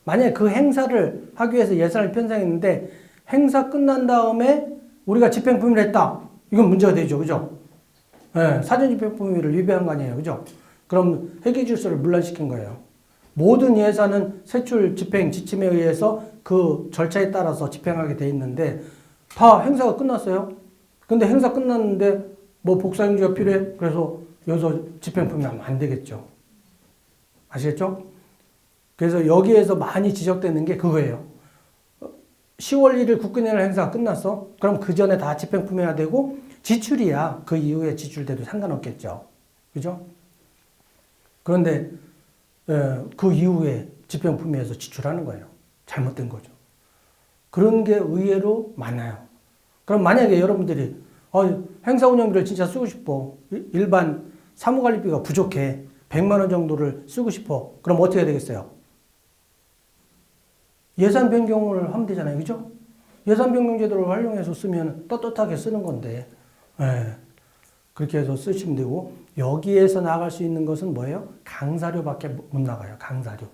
만약에 그 행사를 하기 위해서 예산을 편성했는데 행사 끝난 다음에 우리가 집행품위를 했다. 이건 문제가 되죠. 그죠? 네, 사전 집행품위를 위배한 거 아니에요. 그죠? 그럼 회계질서를 문란시킨 거예요. 모든 예산은 세출 집행 지침에 의해서 그 절차에 따라서 집행하게 돼 있는데 다 행사가 끝났어요. 근데 행사 끝났는데 뭐 복사용지가 필요해? 그래서 여기서 집행품위 하면 안 되겠죠. 아시겠죠? 그래서 여기에서 많이 지적되는 게 그거예요. 10월 1일 국군의날 행사가 끝났어? 그럼 그 전에 다 집행품위가 되고 지출이야. 그 이후에 지출돼도 상관없겠죠. 그죠? 그런데 그 이후에 집행품위에서 지출하는 거예요. 잘못된 거죠. 그런 게 의외로 많아요. 그럼 만약에 여러분들이 행사 운영비를 진짜 쓰고 싶어. 일반 사무관리비가 부족해. 100만 원 정도를 쓰고 싶어. 그럼 어떻게 해야 되겠어요? 예산 변경을 하면 되잖아요. 그죠? 예산 변경 제도를 활용해서 쓰면 떳떳하게 쓰는 건데. 그렇게 해서 쓰시면 되고 여기에서 나갈 수 있는 것은 뭐예요? 강사료밖에 못 나가요. 강사료.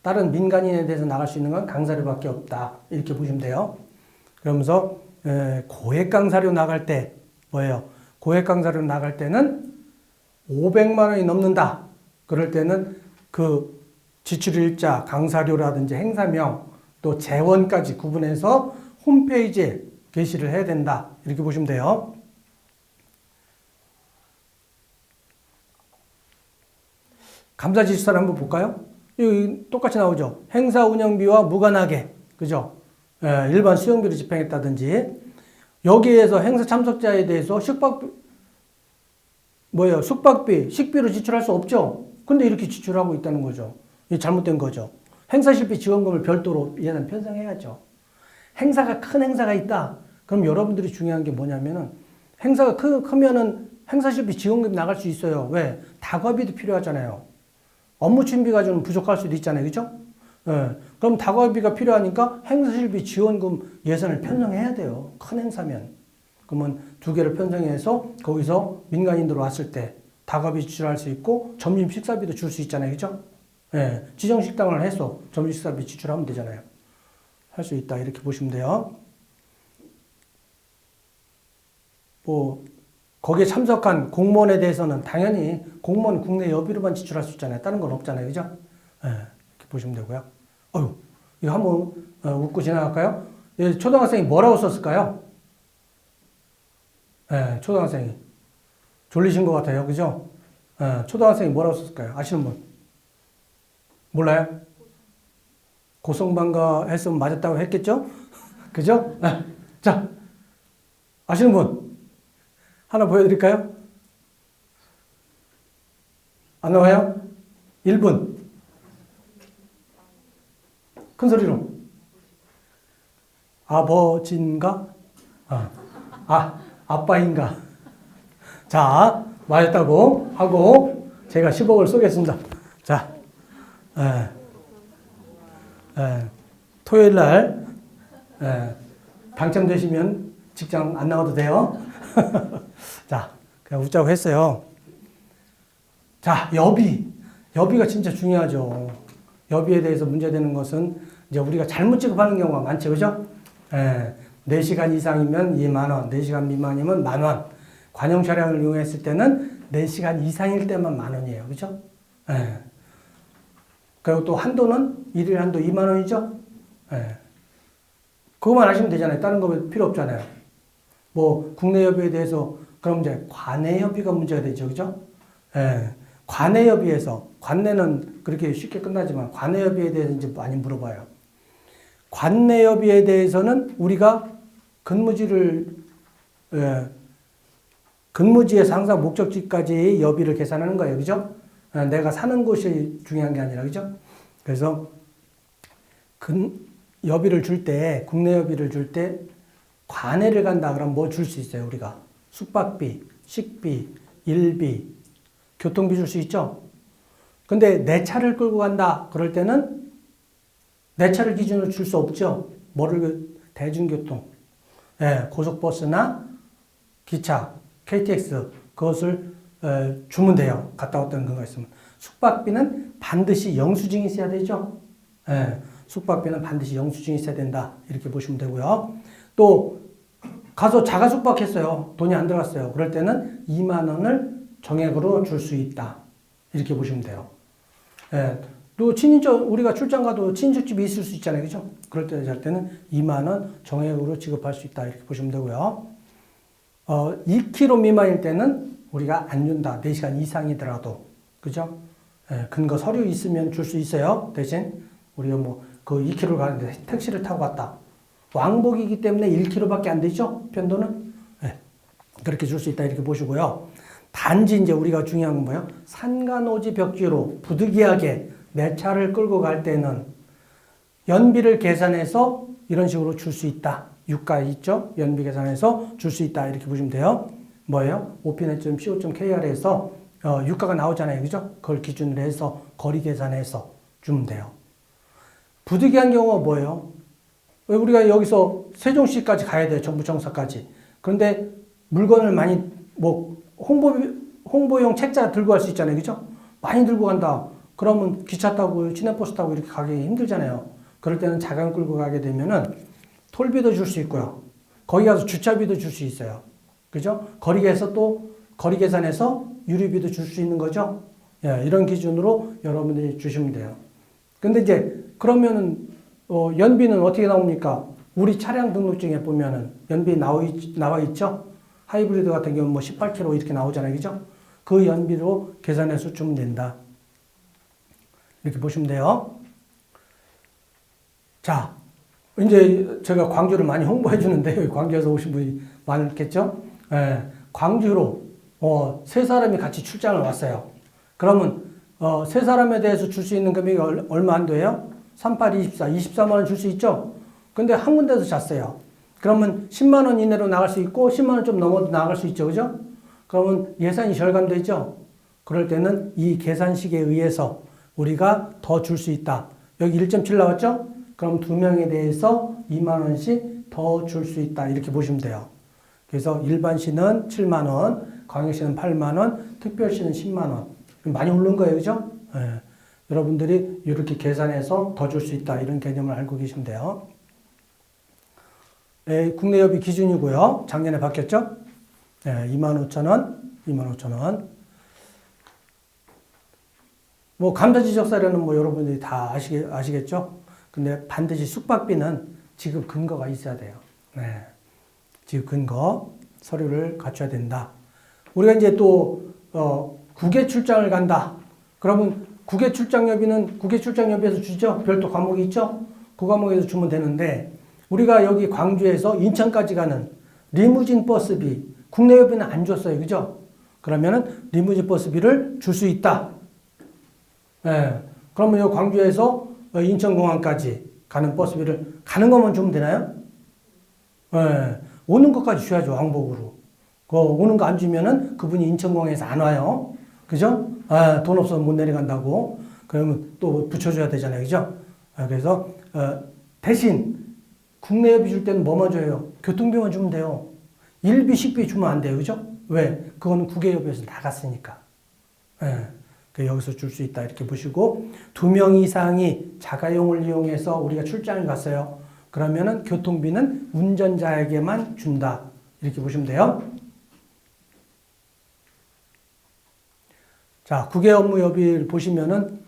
다른 민간인에 대해서 나갈 수 있는 건 강사료밖에 없다. 이렇게 보시면 돼요. 그러면서 고액 강사료 나갈 때 뭐예요? 고액 강사료 나갈 때는 500만 원이 넘는다. 그럴 때는 그 지출일자, 강사료라든지 행사명, 또 재원까지 구분해서 홈페이지에 게시를 해야 된다. 이렇게 보시면 돼요. 감사지시서를 한번 볼까요? 여기 똑같이 나오죠. 행사 운영비와 무관하게, 그죠? 일반 수용비를 집행했다든지, 여기에서 행사 참석자에 대해서 숙박비, 식비로 지출할 수 없죠? 근데 이렇게 지출하고 있다는 거죠. 이게 잘못된 거죠. 행사실비 지원금을 별도로 예산 편성해야죠. 행사가 큰 행사가 있다. 그럼 여러분들이 중요한 게 뭐냐면은, 행사가 크면은 행사실비 지원금이 나갈 수 있어요. 왜? 다과비도 필요하잖아요. 업무 준비 가지고는 부족할 수도 있잖아요. 그죠? 그럼 다과비가 필요하니까 행사실비 지원금 예산을 편성해야 돼요. 큰 행사면. 그러면 두 개를 편성해서 거기서 민간인들 왔을 때 다과비 지출할 수 있고 점심 식사비도 줄 수 있잖아요. 그죠? 지정 식당을 해서 점심 식사비 지출하면 되잖아요. 할 수 있다. 이렇게 보시면 돼요. 거기에 참석한 공무원에 대해서는 당연히 공무원 국내 여비로만 지출할 수 있잖아요. 다른 건 없잖아요. 그죠? 이렇게 보시면 되고요. 이거 한번 웃고 지나갈까요? 초등학생이 뭐라고 썼을까요? 초등학생이. 졸리신 것 같아요. 그죠? 초등학생이 뭐라고 썼을까요? 아시는 분? 몰라요? 고성방가 했으면 맞았다고 했겠죠? 그죠? 자, 아시는 분? 하나 보여드릴까요? 안 나와요? 1분. 큰 소리로. 아버지인가? 아빠인가? 자, 맞았다고 하고 제가 10억을 쏘겠습니다. 자, 토요일 날 당첨되시면 직장 안 나와도 돼요. 자, 그냥 웃자고 했어요. 자, 여비가 진짜 중요하죠. 여비에 대해서 문제되는 것은 이제 우리가 잘못 지급하는 경우가 많죠. 그죠? 4시간 이상이면 2만 원, 4시간 미만이면 만 원. 관용 차량을 이용했을 때는 4시간 이상일 때만 만 원이에요. 그죠? 그리고 또 한도는 일일 한도 2만 원이죠? 그것만 하시면 되잖아요. 다른 거 필요 없잖아요. 국내 여비에 대해서 그럼 이제 관내 여비가 문제가 되죠. 그죠? 관내 여비에서, 관내는 그렇게 쉽게 끝나지만 관내 여비에 대해서 이제 많이 물어봐요. 관내 여비에 대해서는 우리가 근무지에서 항상 목적지까지 여비를 계산하는 거예요. 그죠? 내가 사는 곳이 중요한 게 아니라, 그죠? 그래서 여비를 줄 때, 국내 여비를 줄 때 관내를 간다 그러면 뭐 줄 수 있어요, 우리가? 숙박비, 식비, 일비, 교통비 줄 수 있죠? 근데 내 차를 끌고 간다. 그럴 때는 내 차를 기준으로 줄 수 없죠. 뭐를 대중교통, 예, 고속버스나 기차, KTX 그것을 주면 돼요. 갔다 왔다는 근거가 있으면. 숙박비는 반드시 영수증이 있어야 되죠. 예, 숙박비는 반드시 영수증이 있어야 된다. 이렇게 보시면 되고요. 또 가서 자가 숙박했어요. 돈이 안 들어갔어요. 그럴 때는 2만 원을 정액으로 줄 수 있다. 이렇게 보시면 돼요. 예, 또 우리가 출장 가도 친인척집이 있을 수 있잖아요. 그죠? 그럴 때 잘 때는 2만 원 정액으로 지급할 수 있다. 이렇게 보시면 되고요. 2km 미만일 때는 우리가 안 준다. 4시간 이상이더라도. 그죠? 예, 근거 서류 있으면 줄 수 있어요. 대신 우리가 그 2km 가는데 택시를 타고 갔다. 왕복이기 때문에 1km밖에 안 되죠? 편도는. 예, 그렇게 줄 수 있다. 이렇게 보시고요. 단지 이제 우리가 중요한 건 뭐예요? 산간오지 벽지로 부득이하게 내 차를 끌고 갈 때는 연비를 계산해서 이런 식으로 줄 수 있다. 유가 있죠? 연비 계산해서 줄 수 있다. 이렇게 보시면 돼요. 뭐예요? opinet.co.kr에서 유가가 나오잖아요. 그죠? 그걸 기준으로 해서 거리 계산해서 주면 돼요. 부득이한 경우가 뭐예요? 우리가 여기서 세종시까지 가야 돼요. 정부청사까지. 그런데 물건을 많이 홍보용 책자 들고 갈 수 있잖아요. 그죠? 많이 들고 간다. 그러면 기차 타고 시내버스 타고 이렇게 가기 힘들잖아요. 그럴 때는 자가용 끌고 가게 되면은 톨비도 줄 수 있고요. 거기 가서 주차비도 줄 수 있어요. 그죠? 거리 계산해서 유류비도 줄 수 있는 거죠. 예, 이런 기준으로 여러분들이 주시면 돼요. 근데 이제 그러면은 연비는 어떻게 나옵니까? 우리 차량 등록증에 보면은 연비 나와 있죠? 하이브리드 같은 경우는 18km 이렇게 나오잖아요. 그죠? 그 연비로 계산해서 주면 된다. 이렇게 보시면 돼요. 자, 이제 제가 광주를 많이 홍보해 주는데, 광주에서 오신 분이 많겠죠? 예, 광주로, 세 사람이 같이 출장을 왔어요. 그러면, 세 사람에 대해서 줄 수 있는 금액이 얼마 안 돼요? 38, 24, 24만 원 줄 수 있죠? 근데 한 군데서 잤어요. 그러면 10만 원 이내로 나갈 수 있고, 10만 원 좀 넘어도 나갈 수 있죠. 그죠? 그러면 예산이 절감되죠? 그럴 때는 이 계산식에 의해서 우리가 더 줄 수 있다. 여기 1.7 나왔죠? 그럼 2명에 대해서 2만 원씩 더 줄 수 있다. 이렇게 보시면 돼요. 그래서 일반시는 7만 원, 광역시는 8만 원, 특별시는 10만 원. 많이 오른 거예요. 그죠? 예. 여러분들이 이렇게 계산해서 더 줄 수 있다. 이런 개념을 알고 계시면 돼요. 예, 국내 여비 기준이고요. 작년에 바뀌었죠? 예, 25,000원, 25,000원. 감사지적사료는 여러분들이 다 아시겠죠? 근데 반드시 숙박비는 지급 근거가 있어야 돼요. 네. 지급 근거, 서류를 갖춰야 된다. 우리가 이제 또, 국외 출장을 간다. 그러면 국외 출장료비에서 주죠? 별도 과목이 있죠? 그 과목에서 주면 되는데, 우리가 여기 광주에서 인천까지 가는 리무진 버스비, 국내 여비는 안 줬어요. 그죠? 그러면은 리무진 버스비를 줄 수 있다. 예. 그러면 이 광주에서 인천공항까지 가는 버스비를 가는 것만 주면 되나요? 예. 오는 것까지 줘야죠. 왕복으로. 오는 거 안 주면은 그분이 인천공항에서 안 와요. 그죠? 아, 돈 없어서 못 내려간다고. 그러면 또 붙여줘야 되잖아요. 그죠? 그래서 대신 국내 여비 줄 때는 뭐만 줘요? 교통비만 주면 돼요. 일비, 식비 주면 안 돼요. 그죠? 왜? 그거는 국외여비에서 나갔으니까. 예. 여기서 줄 수 있다. 이렇게 보시고, 2명 이상이 자가용을 이용해서 우리가 출장을 갔어요. 그러면은 교통비는 운전자에게만 준다. 이렇게 보시면 돼요. 자, 국외 업무 여비를 보시면은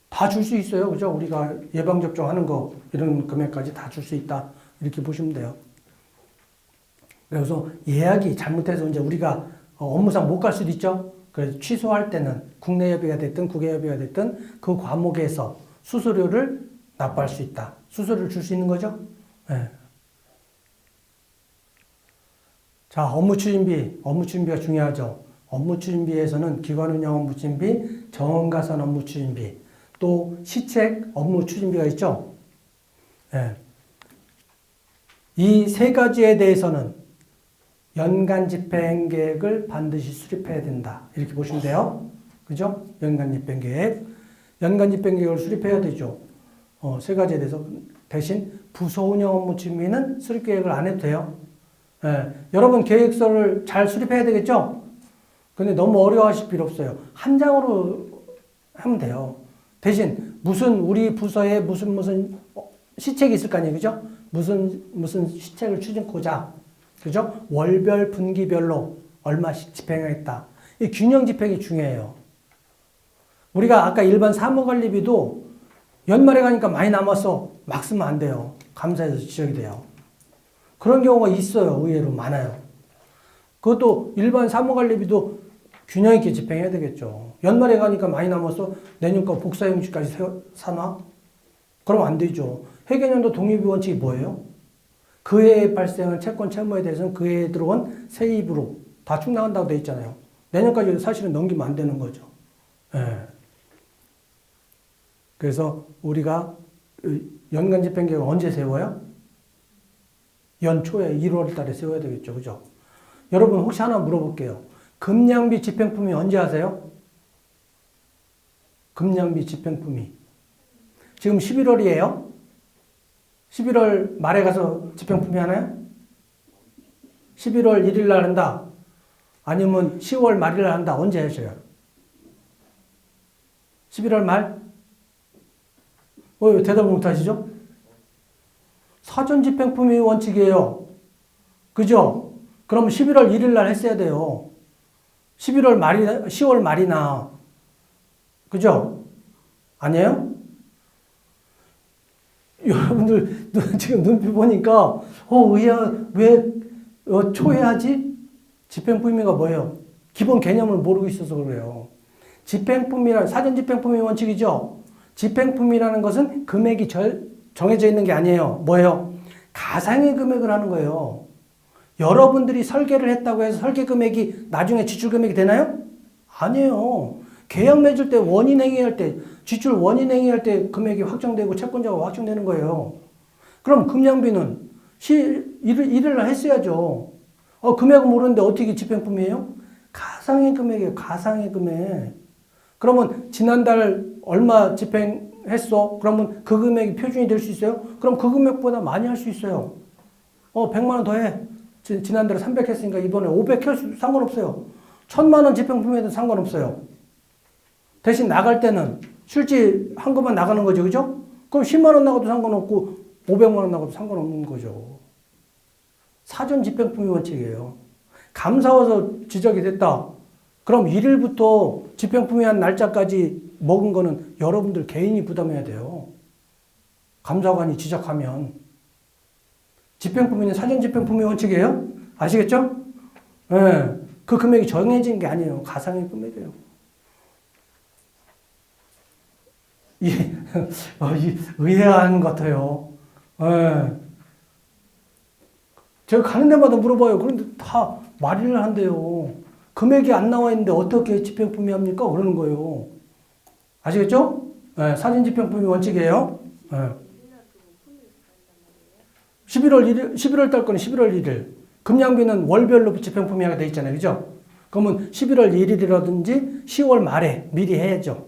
다 줄 수 있어요. 그죠? 우리가 예방접종하는 거, 이런 금액까지 다 줄 수 있다. 이렇게 보시면 돼요. 그래서 예약이 잘못해서 이제 우리가 업무상 못 갈 수도 있죠? 그래서 취소할 때는 국내 여비가 됐든 국외 여비가 됐든 그 과목에서 수수료를 납부할 수 있다. 수수료를 줄 수 있는 거죠? 네. 자, 업무 추진비가 중요하죠. 업무 추진비에서는 기관 운영 업무 추진비, 정원 가산 업무 추진비, 또 시책 업무 추진비가 있죠. 네. 이 세 가지에 대해서는 연간 집행 계획을 반드시 수립해야 된다. 이렇게 보시면 돼요. 그죠? 연간 집행 계획. 연간 집행 계획을 수립해야 되죠. 세 가지에 대해서. 대신 부서 운영 업무 준비는 수립 계획을 안 해도 돼요. 예, 여러분 계획서를 잘 수립해야 되겠죠? 근데 너무 어려워하실 필요 없어요. 한 장으로 하면 돼요. 대신 우리 부서에 무슨 시책이 있을 거 아니에요. 그죠? 무슨 시책을 추진코자. 그죠? 월별, 분기별로 얼마씩 집행하겠다. 이 균형 집행이 중요해요. 우리가 아까 일반 사무관리비도 연말에 가니까 많이 남았어. 막 쓰면 안 돼요. 감사해서 지적이 돼요. 그런 경우가 있어요. 의외로 많아요. 그것도 일반 사무관리비도 균형 있게 집행해야 되겠죠. 연말에 가니까 많이 남았어. 내년 거 복사용지까지 사놔? 그럼 안 되죠. 회계연도 독립비 원칙이 뭐예요? 그 해에 발생한 채권 채무에 대해서는 그 해에 들어온 세입으로 다 충당한다고 돼 있잖아요. 내년까지 사실은 넘기면 안 되는 거죠. 예. 그래서 우리가 연간 집행 계획을 언제 세워요? 연초에 1월 달에 세워야 되겠죠. 그죠? 여러분 혹시 하나 물어볼게요. 금량비 집행품위 언제 하세요? 금량비 집행품위. 지금 11월이에요? 11월 말에 가서 집행품위 하나요? 11월 1일 날 한다? 아니면 10월 말일 날 한다? 언제 하셔요? 11월 말? 왜 대답을 못 하시죠? 사전 집행품위 원칙이에요. 그죠? 그럼 11월 1일 날 했어야 돼요. 11월 말이나, 10월 말이나. 그죠? 아니에요? 여러분들 지금 눈빛 보니까, 왜 초에 하지? 집행품위가 뭐예요? 기본 개념을 모르고 있어서 그래요. 사전 집행품위 원칙이죠? 집행품위라는 것은 금액이 정해져 있는 게 아니에요. 뭐예요? 가상의 금액을 하는 거예요. 여러분들이 설계를 했다고 해서 설계 금액이 나중에 지출 금액이 되나요? 아니에요. 계약 맺을 때 원인행위할 때, 지출 원인행위할 때 금액이 확정되고 채권자가 확정되는 거예요. 그럼 금량비는 1일 날 했어야죠. 금액은 모르는데 어떻게 집행품이에요? 가상의 금액이에요. 가상의 금액. 그러면 지난달 얼마 집행했어? 그러면 그 금액이 표준이 될 수 있어요? 그럼 그 금액보다 많이 할 수 있어요. 100만 원 더 해. 지난달에 300 했으니까 이번에 500 해도 상관없어요. 1000만 원 집행품위에도 상관없어요. 대신 나갈 때는 실제 한것만 나가는 거죠. 그죠? 그럼 10만 원 나가도 상관없고 500만 원 나가도 상관없는 거죠. 사전 집행품위 원칙이에요. 감사 와서 지적이 됐다. 그럼 1일부터 집행품위한 날짜까지 먹은 거는 여러분들 개인이 부담해야 돼요. 감사관이 지적하면. 집행품위는 사전 집행품위 원칙이에요. 아시겠죠? 네. 그 금액이 정해진 게 아니에요. 가상의 금액이에요. 의아한 것 같아요. 네. 제가 가는 데마다 물어봐요. 그런데 다 말을 한대요. 금액이 안 나와 있는데 어떻게 집행품위 합니까? 그러는 거예요. 아시겠죠? 네, 사진 집행품위 원칙이에요. 네. 11월 달 거는 11월 1일. 금량비는 월별로 집행품위가 돼 있잖아요. 그죠? 그러면 11월 1일이라든지 10월 말에 미리 해야죠.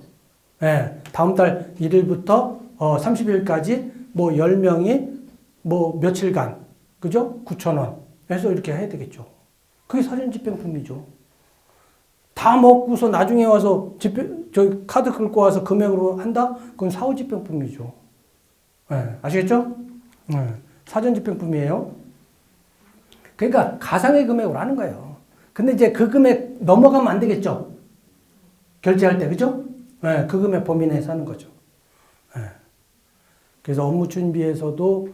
네, 다음 달 1일부터 30일까지 뭐 10명이 뭐 며칠간, 그죠? 9,000원 해서 이렇게 해야 되겠죠. 그게 사전 집행품위죠. 다 먹고서 나중에 와서 카드 긁고 와서 금액으로 한다? 그건 사후 집행품위죠. 네, 아시겠죠? 네, 사전 집행품위예요. 그러니까 가상의 금액으로 하는 거예요. 근데 이제 그 금액 넘어가면 안 되겠죠? 결제할 때, 그죠? 네, 그 금액 범위 내에서 하는 거죠. 네. 그래서 업무 준비에서도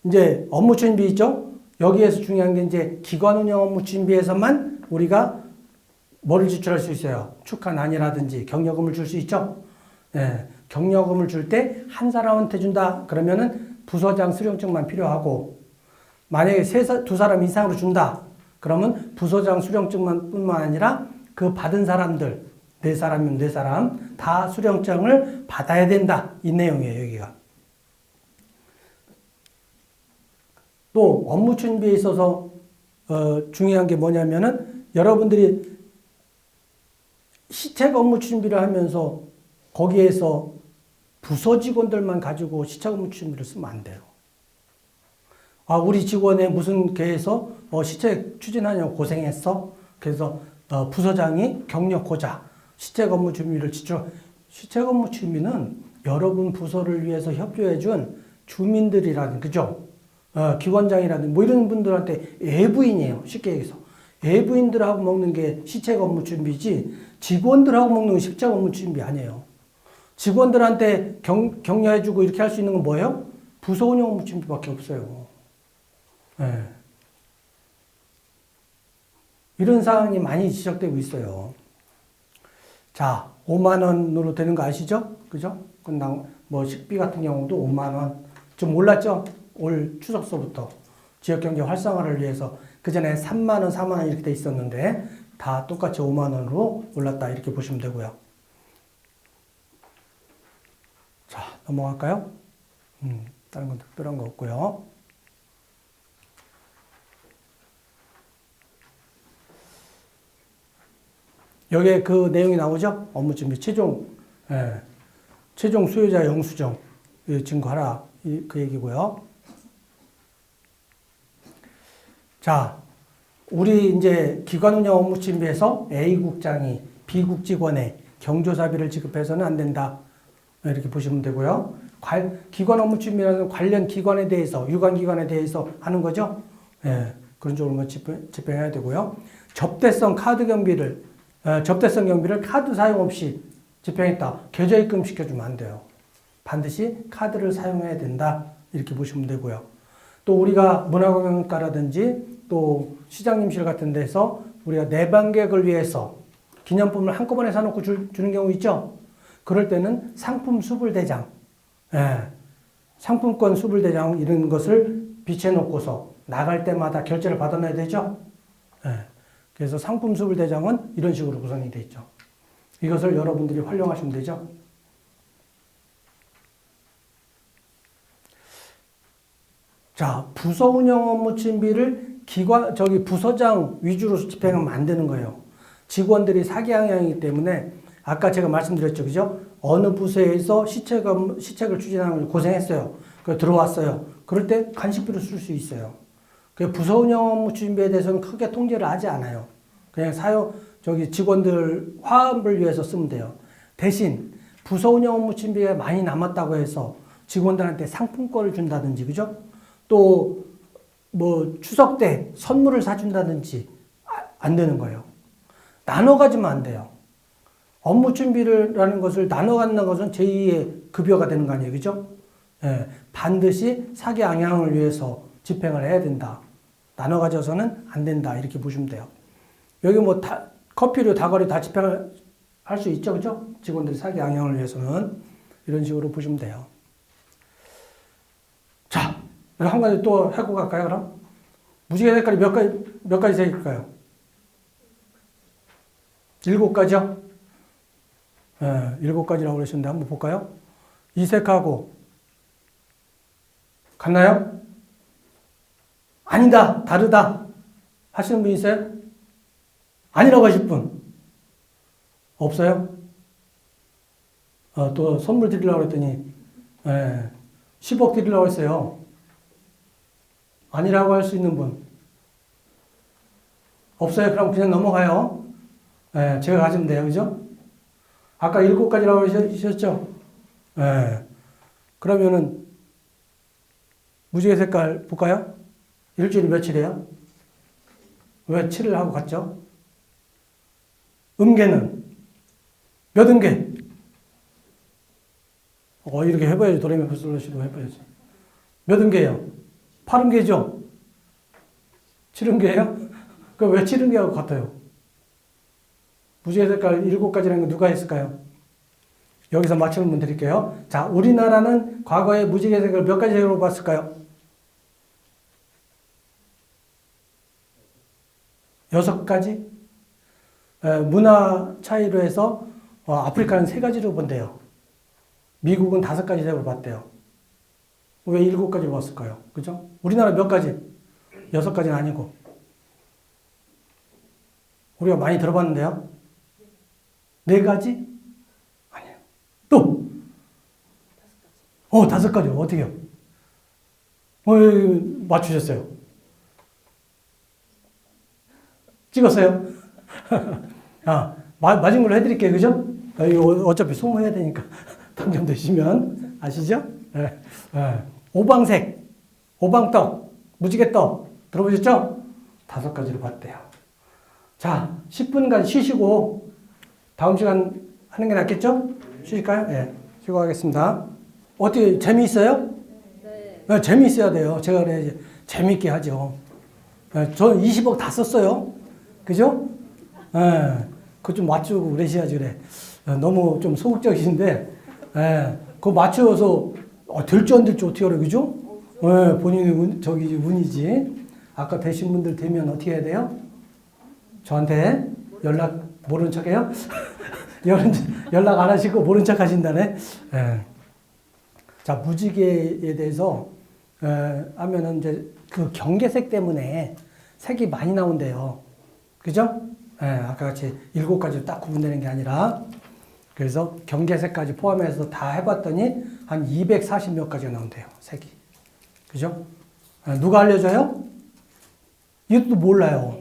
이제 업무 준비 있죠? 여기에서 중요한 게 이제 기관 운영 업무 준비에서만 우리가 뭐를 지출할 수 있어요? 축하난이라든지 경력금을 줄 수 있죠? 네, 경력금을 줄 때 한 사람한테 준다 그러면은 부서장 수령증만 필요하고, 만약에 두 사람 이상으로 준다 그러면 부서장 수령증만 뿐만 아니라 그 받은 사람들 4사람이면 4사람 다 수령증을 받아야 된다, 이 내용이에요. 여기가 또 업무 준비에 있어서 중요한 게 뭐냐면은 여러분들이 시책 업무 준비를 하면서 거기에서 부서 직원들만 가지고 시책 업무 준비를 쓰면 안 돼요. 아, 우리 직원의 무슨 계에서 시책 추진하냐고 고생했어. 그래서 부서장이 격려코자 시책 업무 준비를 시책 업무 준비는 여러분 부서를 위해서 협조해준 주민들이라든 그죠? 기관장이라든 뭐 이런 분들한테 외부인이에요. 쉽게 얘기해서 외부인들하고 먹는 게 시책 업무 준비지 직원들하고 먹는 게 시책 업무 준비 아니에요. 직원들한테 격려해주고 이렇게 할 수 있는 건 뭐예요? 부서 운영 업무 준비밖에 없어요. 네. 이런 상황이 많이 지적되고 있어요. 자, 5만 원으로 되는 거 아시죠? 그죠? 근당 뭐 식비 같은 경우도 5만 원. 좀 올랐죠? 올 추석서부터 지역경제 활성화를 위해서 그 전에 3만 원, 4만 원 이렇게 돼 있었는데 다 똑같이 5만 원으로 올랐다 이렇게 보시면 되고요. 자, 넘어갈까요? 다른 건 특별한 거 없고요. 여기에 그 내용이 나오죠? 업무 준비 최종 수요자 영수증 증거하라 그 얘기고요. 자, 우리 이제 기관 운영 업무 준비에서 A국장이 B국 직원에 경조사비를 지급해서는 안 된다. 이렇게 보시면 되고요. 기관 업무 준비라는 관련 기관에 대해서, 유관기관에 대해서 하는 거죠. 예, 그런 쪽으로 집행해야 되고요. 접대성 경비를 카드 사용 없이 집행했다. 계좌 입금 시켜주면 안 돼요. 반드시 카드를 사용해야 된다. 이렇게 보시면 되고요. 또 우리가 문화관광가라든지 또 시장님실 같은 데서 우리가 내방객을 위해서 기념품을 한꺼번에 사놓고 주는 경우 있죠. 그럴 때는 상품 수불대장, 상품권 수불대장 이런 것을 비춰놓고서 나갈 때마다 결제를 받아놔야 되죠. 그래서 상품 수불대장은 이런 식으로 구성이 되어 있죠. 이것을 여러분들이 활용하시면 되죠. 자, 부서 운영 업무 준비를 부서장 위주로 집행하면 안 되는 거예요. 직원들이 사기양양이기 때문에 아까 제가 말씀드렸죠. 그죠? 어느 부서에서 시책을 추진하는 고생했어요. 들어왔어요. 그럴 때 간식비를 쓸 수 있어요. 부서 운영 업무 준비에 대해서는 크게 통제를 하지 않아요. 그냥 직원들 화합을 위해서 쓰면 돼요. 대신 부서 운영 업무 준비가 많이 남았다고 해서 직원들한테 상품권을 준다든지, 그죠? 또 뭐 추석 때 선물을 사준다든지 안 되는 거예요. 나눠 가지면 안 돼요. 업무 준비라는 것을 나눠 갖는 것은 제2의 급여가 되는 거 아니에요, 그죠? 반드시 사기 양양을 위해서 집행을 해야 된다. 나눠 가져서는 안 된다. 이렇게 보시면 돼요. 여기 뭐 커피료, 다거리 다 집행을 할 수 있죠, 그죠? 직원들이 사기 양양을 위해서는 이런 식으로 보시면 돼요. 자, 한 가지 또 하고 갈까요, 그럼? 무지개 색깔이 몇 가지 색일까요? 7가지요? 7가지라고 그러셨는데 한번 볼까요? 이 색하고 같나요? 아니다, 다르다 하시는 분 있어요? 아니라고 하실 분? 없어요? 또 선물 드리려고 했더니 10억 드리려고 했어요. 아니라고 할 수 있는 분? 없어요? 그럼 그냥 넘어가요. 제가 가지면 돼요. 그죠? 아까 7가지라고 하셨죠? 그러면은 무지개 색깔 볼까요? 일주일이 며칠이에요? 왜 7을 하고 갔죠? 음계는 몇 음계? 이렇게 해봐야지. 도레미파솔라시도 해봐야지. 몇 음계예요? 8음계죠? 7음계예요? 그럼 왜 7음계하고 같아요? 무지개 색깔 7가지라는 거 누가 했을까요? 여기서 맞추는 분 드릴게요. 자, 우리나라는 과거에 무지개 색을 몇 가지 색으로 봤을까요? 6가지? 문화 차이로 해서 아프리카는 3가지로 본대요. 미국은 5가지 색으로 봤대요. 왜 7가지로 봤을까요? 그죠? 우리나라 몇 가지? 6가지는 아니고. 우리가 많이 들어봤는데요. 4가지? 아니에요. 또? 5가지. 어떻게요? 맞추셨어요. 찍었어요? 맞은 걸로 해드릴게요. 그죠? 이거 어차피 소모해야 되니까 당첨되시면 아시죠? 네. 오방색, 오방떡, 무지개떡 들어보셨죠? 5가지로 봤대요. 자, 10분간 쉬시고 다음 시간 하는 게 낫겠죠? 쉬실까요? 네. 쉬고 하겠습니다. 어떻게 재미있어요? 네. 재미있어야 돼요. 제가 그래 재미있게 하죠. 저는 20억 다 썼어요. 그죠? 그거 좀 맞추고 그러셔야지 그래. 너무 좀 소극적이신데, 그거 맞춰서 될지 안 될지 어떻게 알아요, 그죠? 본인의 운이지. 아까 되신 분들 되면 어떻게 해야 돼요? 저한테 연락 모른 척해요? 연락 안 하시고 모른 척 하신다네. 자, 무지개에 대해서 하면은 이제 그 경계색 때문에 색이 많이 나온대요. 그죠? 아까 같이 7가지로 딱 구분되는 게 아니라, 그래서 경계색까지 포함해서 다 해봤더니 한 240몇 가지가 나온대요, 색이. 그죠? 누가 알려줘요? 이것도 몰라요.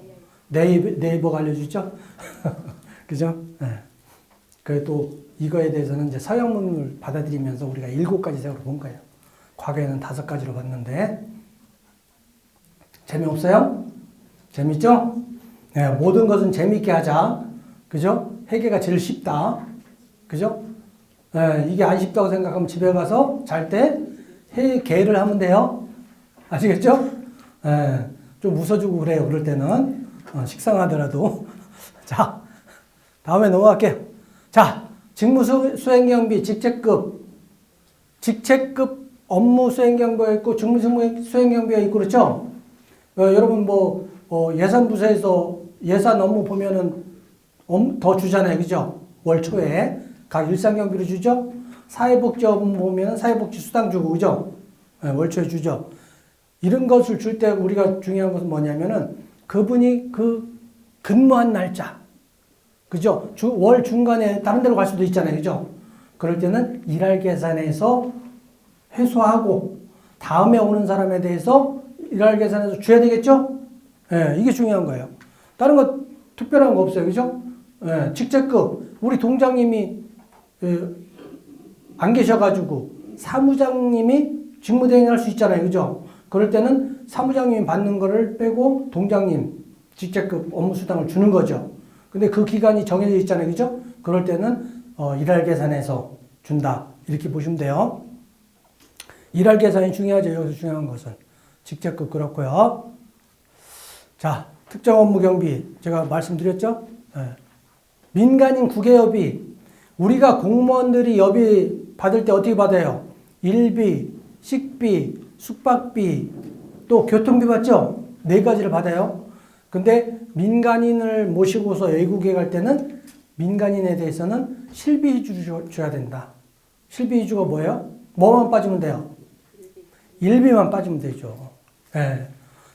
네이버가 알려주죠? 그죠? 그래도 이거에 대해서는 이제 서양문을 받아들이면서 우리가 7가지 색으로 본 거예요. 과거에는 5가지로 봤는데. 재미없어요? 재밌죠? 모든 것은 재미있게 하자. 그죠? 회계가 제일 쉽다. 그죠? 이게 안 쉽다고 생각하면 집에 가서 잘 때 회계를 하면 돼요. 아시겠죠? 좀 웃어주고 그래요. 그럴 때는. 식상하더라도. 자, 다음에 넘어갈게요. 자, 직무수행경비 직책급 업무 수행경비가 있고 직무 수행경비가 있고 그렇죠? 여러분 예산부서에서 예산 업무 보면은 더 주잖아요. 그죠? 월 초에 각 일상경비로 주죠? 사회복지 업무 보면 사회복지 수당 주고 그죠? 월 초에 주죠. 이런 것을 줄 때 우리가 중요한 것은 뭐냐면은 그분이 그 근무한 날짜 그죠? 월 중간에 다른 데로 갈 수도 있잖아요. 그죠? 그럴 때는 일할 계산에서 회수하고 다음에 오는 사람에 대해서 일할 계산에서 줘야 되겠죠? 이게 중요한 거예요. 다른 거 특별한 거 없어요. 그죠? 직책급 우리 동장님이 안 계셔가지고 사무장님이 직무대행할 수 있잖아요. 그죠? 그럴 때는 사무장님이 받는 거를 빼고 동장님 직책급 업무수당을 주는 거죠. 근데 그 기간이 정해져 있잖아요. 그죠? 그럴 때는 일할 계산에서 준다. 이렇게 보시면 돼요. 일할 계산이 중요하죠. 여기서 중요한 것은. 직책급 그렇고요. 자, 특정 업무 경비 제가 말씀드렸죠? 민간인 국외여비 우리가 공무원들이 여비 받을 때 어떻게 받아요? 일비, 식비, 숙박비 또 교통비 받죠? 4가지를 받아요. 근데 민간인을 모시고서 외국에 갈 때는 민간인에 대해서는 실비위주를 줘야 된다. 실비위주가 뭐예요? 뭐만 빠지면 돼요? 일비만 빠지면 되죠.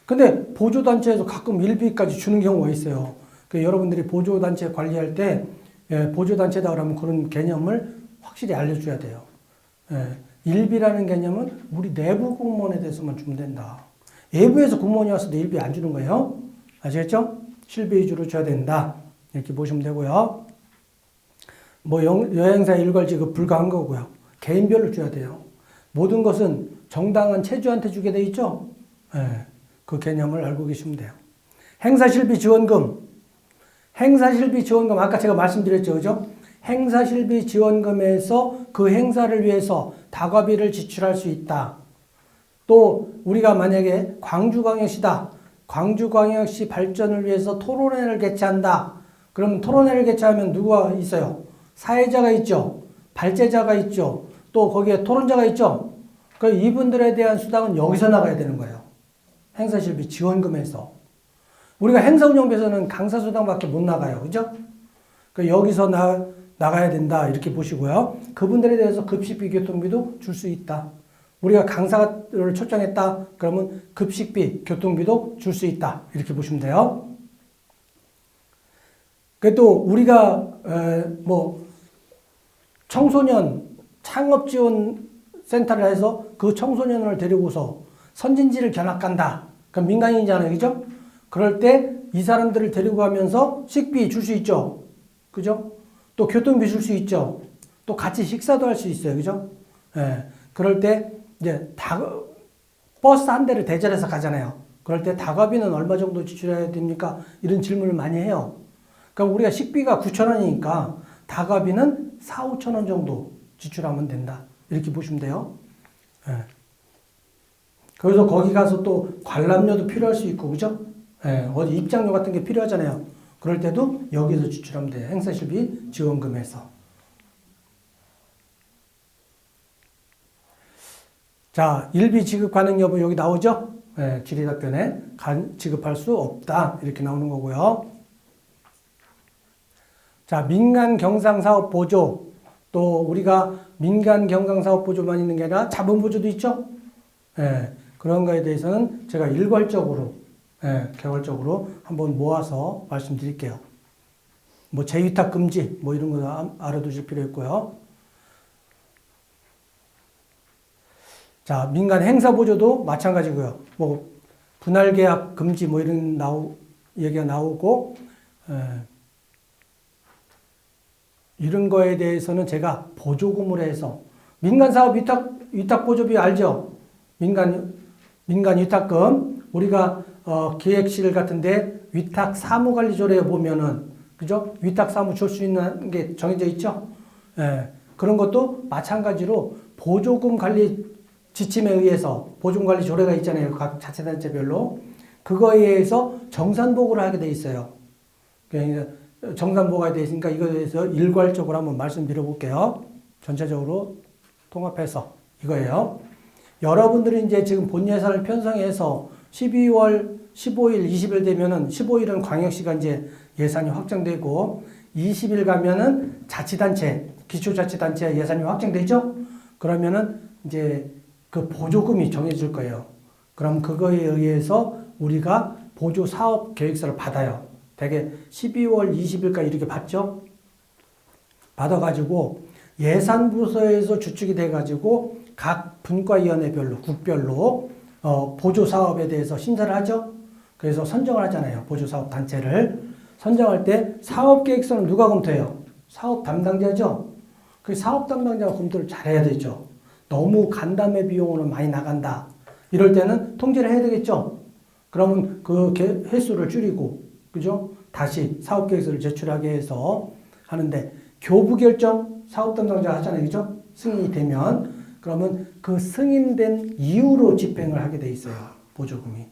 근데 보조단체에서 가끔 일비까지 주는 경우가 있어요. 여러분들이 보조단체 관리할 때 보조단체다 그러면 그런 개념을 확실히 알려줘야 돼요. 일비라는 개념은 우리 내부 공무원에 대해서만 주면 된다. 외부에서 공무원이 왔어도 일비 안 주는 거예요. 아시겠죠? 실비 위주로 줘야 된다. 이렇게 보시면 되고요. 여행사 일괄 지급 불가한 거고요. 개인별로 줘야 돼요. 모든 것은 정당한 체주한테 주게 돼 있죠? 그 개념을 알고 계시면 돼요. 행사실비 지원금. 행사실비 지원금 아까 제가 말씀드렸죠. 그죠? 행사실비 지원금에서 그 행사를 위해서 다과비를 지출할 수 있다. 또 우리가 만약에 광주광역시다. 광주광역시 발전을 위해서 토론회를 개최한다. 그럼 토론회를 개최하면 누가 있어요? 사회자가 있죠. 발제자가 있죠. 또 거기에 토론자가 있죠. 이분들에 대한 수당은 여기서 나가야 되는 거예요. 행사실비 지원금에서. 우리가 행사운영비에서는 강사수당밖에 못 나가요. 그죠? 여기서 나가야 된다. 이렇게 보시고요. 그분들에 대해서 급식비, 교통비도 줄 수 있다. 우리가 강사를 초청했다. 그러면 급식비, 교통비도 줄 수 있다. 이렇게 보시면 돼요. 또 우리가 뭐 청소년 창업지원센터를 해서 그 청소년을 데리고서 선진지를 견학 간다. 그럼 민간인이잖아요. 그죠? 그럴 때 이 사람들을 데리고 가면서 식비 줄 수 있죠. 그죠? 또 교통비 줄 수 있죠. 또 같이 식사도 할 수 있어요. 그죠? 예. 그럴 때 이제 버스 한 대를 대절해서 가잖아요. 그럴 때 다과비는 얼마 정도 지출해야 됩니까? 이런 질문을 많이 해요. 그러니까 우리가 식비가 9,000원이니까 다과비는 4,000~5,000원 정도 지출하면 된다. 이렇게 보시면 돼요. 예. 그래서 거기 가서 또 관람료도 필요할 수 있고, 그죠? 예. 어디 입장료 같은 게 필요하잖아요. 그럴 때도 여기서 지출하면 돼요. 행사실비 지원금에서. 자, 일비 지급 가능 여부 여기 나오죠? 예, 질의답변에 지급할 수 없다. 이렇게 나오는 거고요. 자, 민간 경상사업 보조. 또 우리가 민간 경상사업 보조만 있는 게 아니라 자본 보조도 있죠? 예, 그런 거에 대해서는 제가 일괄적으로, 개괄적으로 한번 모아서 말씀드릴게요. 뭐 재위탁 금지, 뭐 이런 거 알아두실 필요 있고요. 자, 민간 행사 보조도 마찬가지고요. 뭐 분할 계약 금지 뭐 이런 얘기가 나오고, 이런 거에 대해서는 제가 보조금을 해서 민간 사업 위탁 보조비 알죠? 민간 위탁금 우리가 기획실 같은데 위탁 사무관리조례에 보면은 그죠? 위탁 사무 줄 수 있는 게 정해져 있죠? 예. 그런 것도 마찬가지로 보조금 관리 지침에 의해서 보조금 관리 조례가 있잖아요. 각 자치단체별로. 그거에 의해서 정산보고를 하게 돼 있어요. 그러니까 정산보고가 되어 있으니까 이거에 대해서 일괄적으로 한번 말씀드려 볼게요. 전체적으로 통합해서 이거예요. 여러분들이 이제 지금 본 예산을 편성해서 12월 15일, 20일 되면은 15일은 광역시가 이제 예산이 확정되고 20일 가면은 자치단체, 기초자치단체 예산이 확정되죠? 그러면은 이제 그 보조금이 정해질 거예요. 그럼 그거에 의해서 우리가 보조 사업 계획서를 받아요. 대개 12월 20일까지 이렇게 받죠? 받아가지고 예산부서에서 주축이 돼가지고 각 분과위원회별로, 국별로 보조 사업에 대해서 심사를 하죠? 그래서 선정을 하잖아요. 보조 사업 단체를. 선정할 때 사업 계획서는 누가 검토해요? 사업 담당자죠? 그 사업 담당자가 검토를 잘해야 되죠. 너무 간담회 비용으로 많이 나간다. 이럴 때는 통제를 해야 되겠죠? 그러면 그 횟수를 줄이고, 그죠? 다시 사업 계획서를 제출하게 해서 하는데, 교부 결정 사업 담당자가 하잖아요. 그죠? 승인이 되면. 그러면 그 승인된 이후로 집행을 하게 돼 있어요. 보조금이.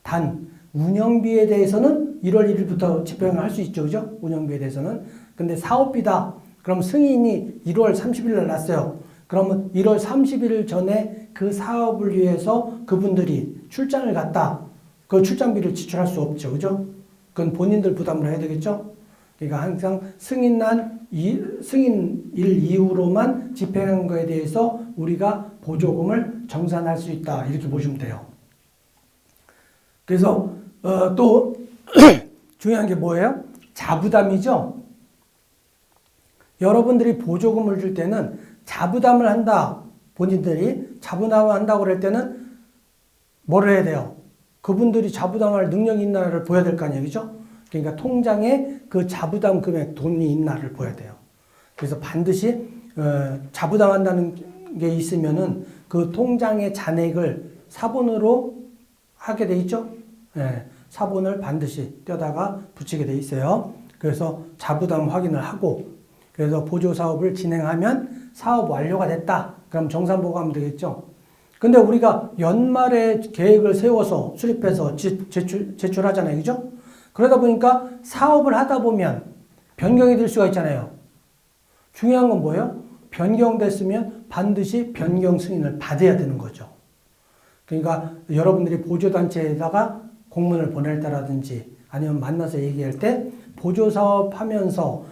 단, 운영비에 대해서는 1월 1일부터 집행을 할 수 있죠. 그죠? 운영비에 대해서는. 근데 사업비다. 그럼 승인이 1월 30일 날 났어요. 그러면 1월 30일 전에 그 사업을 위해서 그분들이 출장을 갔다. 그 출장비를 지출할 수 없죠. 그죠? 그건 본인들 부담을 해야 되겠죠? 그러니까 항상 승인일 이후로만 집행한 거에 대해서 우리가 보조금을 정산할 수 있다. 이렇게 보시면 돼요. 그래서 또 중요한 게 뭐예요? 자부담이죠. 여러분들이 보조금을 줄 때는 자부담을 한다. 본인들이 자부담을 한다고 그럴 때는 뭐를 해야 돼요? 그분들이 자부담할 능력이 있나를 보여야 될 거 아니에요. 그죠? 그러니까 통장에 그 자부담 금액 돈이 있나를 보여야 돼요. 그래서 반드시 자부담한다는 게 있으면은 그 통장의 잔액을 사본으로 하게 돼 있죠? 예, 사본을 반드시 떼다가 붙이게 돼 있어요. 그래서 자부담 확인을 하고 그래서 보조 사업을 진행하면 사업 완료가 됐다. 그럼 정산보고하면 되겠죠? 근데 우리가 연말에 계획을 세워서 수립해서 제출하잖아요. 그죠? 그러다 보니까 사업을 하다 보면 변경이 될 수가 있잖아요. 중요한 건 뭐예요? 변경됐으면 반드시 변경 승인을 받아야 되는 거죠. 그러니까 여러분들이 보조단체에다가 공문을 보낼 때라든지 아니면 만나서 얘기할 때 보조사업 하면서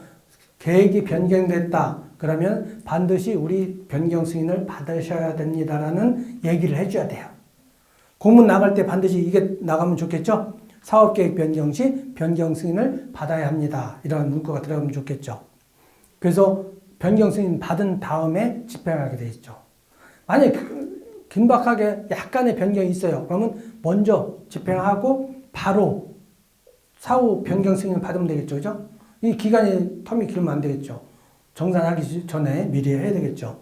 계획이 변경됐다. 그러면 반드시 우리 변경 승인을 받으셔야 됩니다라는 얘기를 해줘야 돼요. 공문 나갈 때 반드시 이게 나가면 좋겠죠? 사업계획 변경 시 변경 승인을 받아야 합니다. 이런 문구가 들어가면 좋겠죠. 그래서 변경 승인 받은 다음에 집행하게 돼 있죠. 만약에 긴박하게 약간의 변경이 있어요. 그러면 먼저 집행하고 바로 사후 변경 승인을 받으면 되겠죠. 그죠? 이 기간이 텀이 길면 안 되겠죠. 정산하기 전에 미리 해야 되겠죠.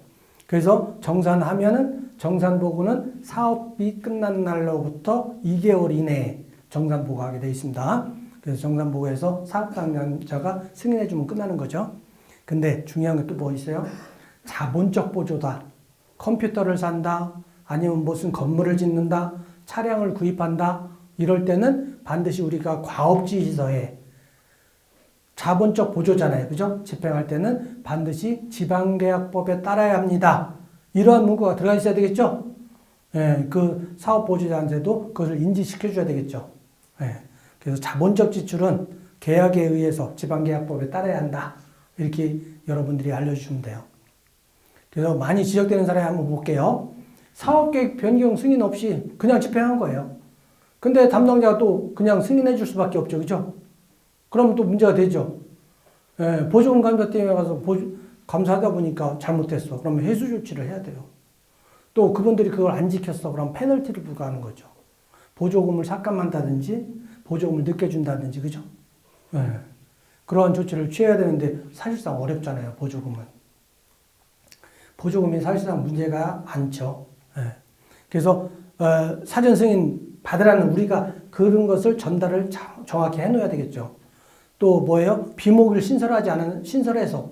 그래서 정산하면은 정산보고는 사업이 끝난 날로부터 2개월 이내에 정산보고하게 되어 있습니다. 그래서 정산보고에서 사업 담당자가 승인해주면 끝나는 거죠. 근데 중요한 게 또 뭐 있어요? 자본적 보조다. 컴퓨터를 산다. 아니면 무슨 건물을 짓는다. 차량을 구입한다. 이럴 때는 반드시 우리가 과업지시서에 자본적 보조잖아요. 그죠? 집행할 때는 반드시 지방계약법에 따라야 합니다. 이러한 문구가 들어가 있어야 되겠죠? 예, 그 사업보조자한테도 그것을 인지시켜줘야 되겠죠. 예, 그래서 자본적 지출은 계약에 의해서 지방계약법에 따라야 한다. 이렇게 여러분들이 알려주시면 돼요. 그래서 많이 지적되는 사례 한번 볼게요. 사업계획 변경 승인 없이 그냥 집행한 거예요. 근데 담당자가 또 그냥 승인해 줄 수밖에 없죠. 그죠? 그럼 또 문제가 되죠. 예, 보조금 감사팀에 가서 감사하다 보니까 잘못했어. 그러면 해수 조치를 해야 돼요. 또 그분들이 그걸 안 지켰어. 그럼 페널티를 부과하는 거죠. 보조금을 삭감한다든지 보조금을 늦게 준다든지 그죠? 예, 그러한 조치를 취해야 되는데 사실상 어렵잖아요. 보조금이 사실상 문제가 많죠. 예. 그래서 사전 승인 받으라는 우리가 그런 것을 전달을 정확히 해놓아야 되겠죠. 또 뭐예요? 비목을 신설해서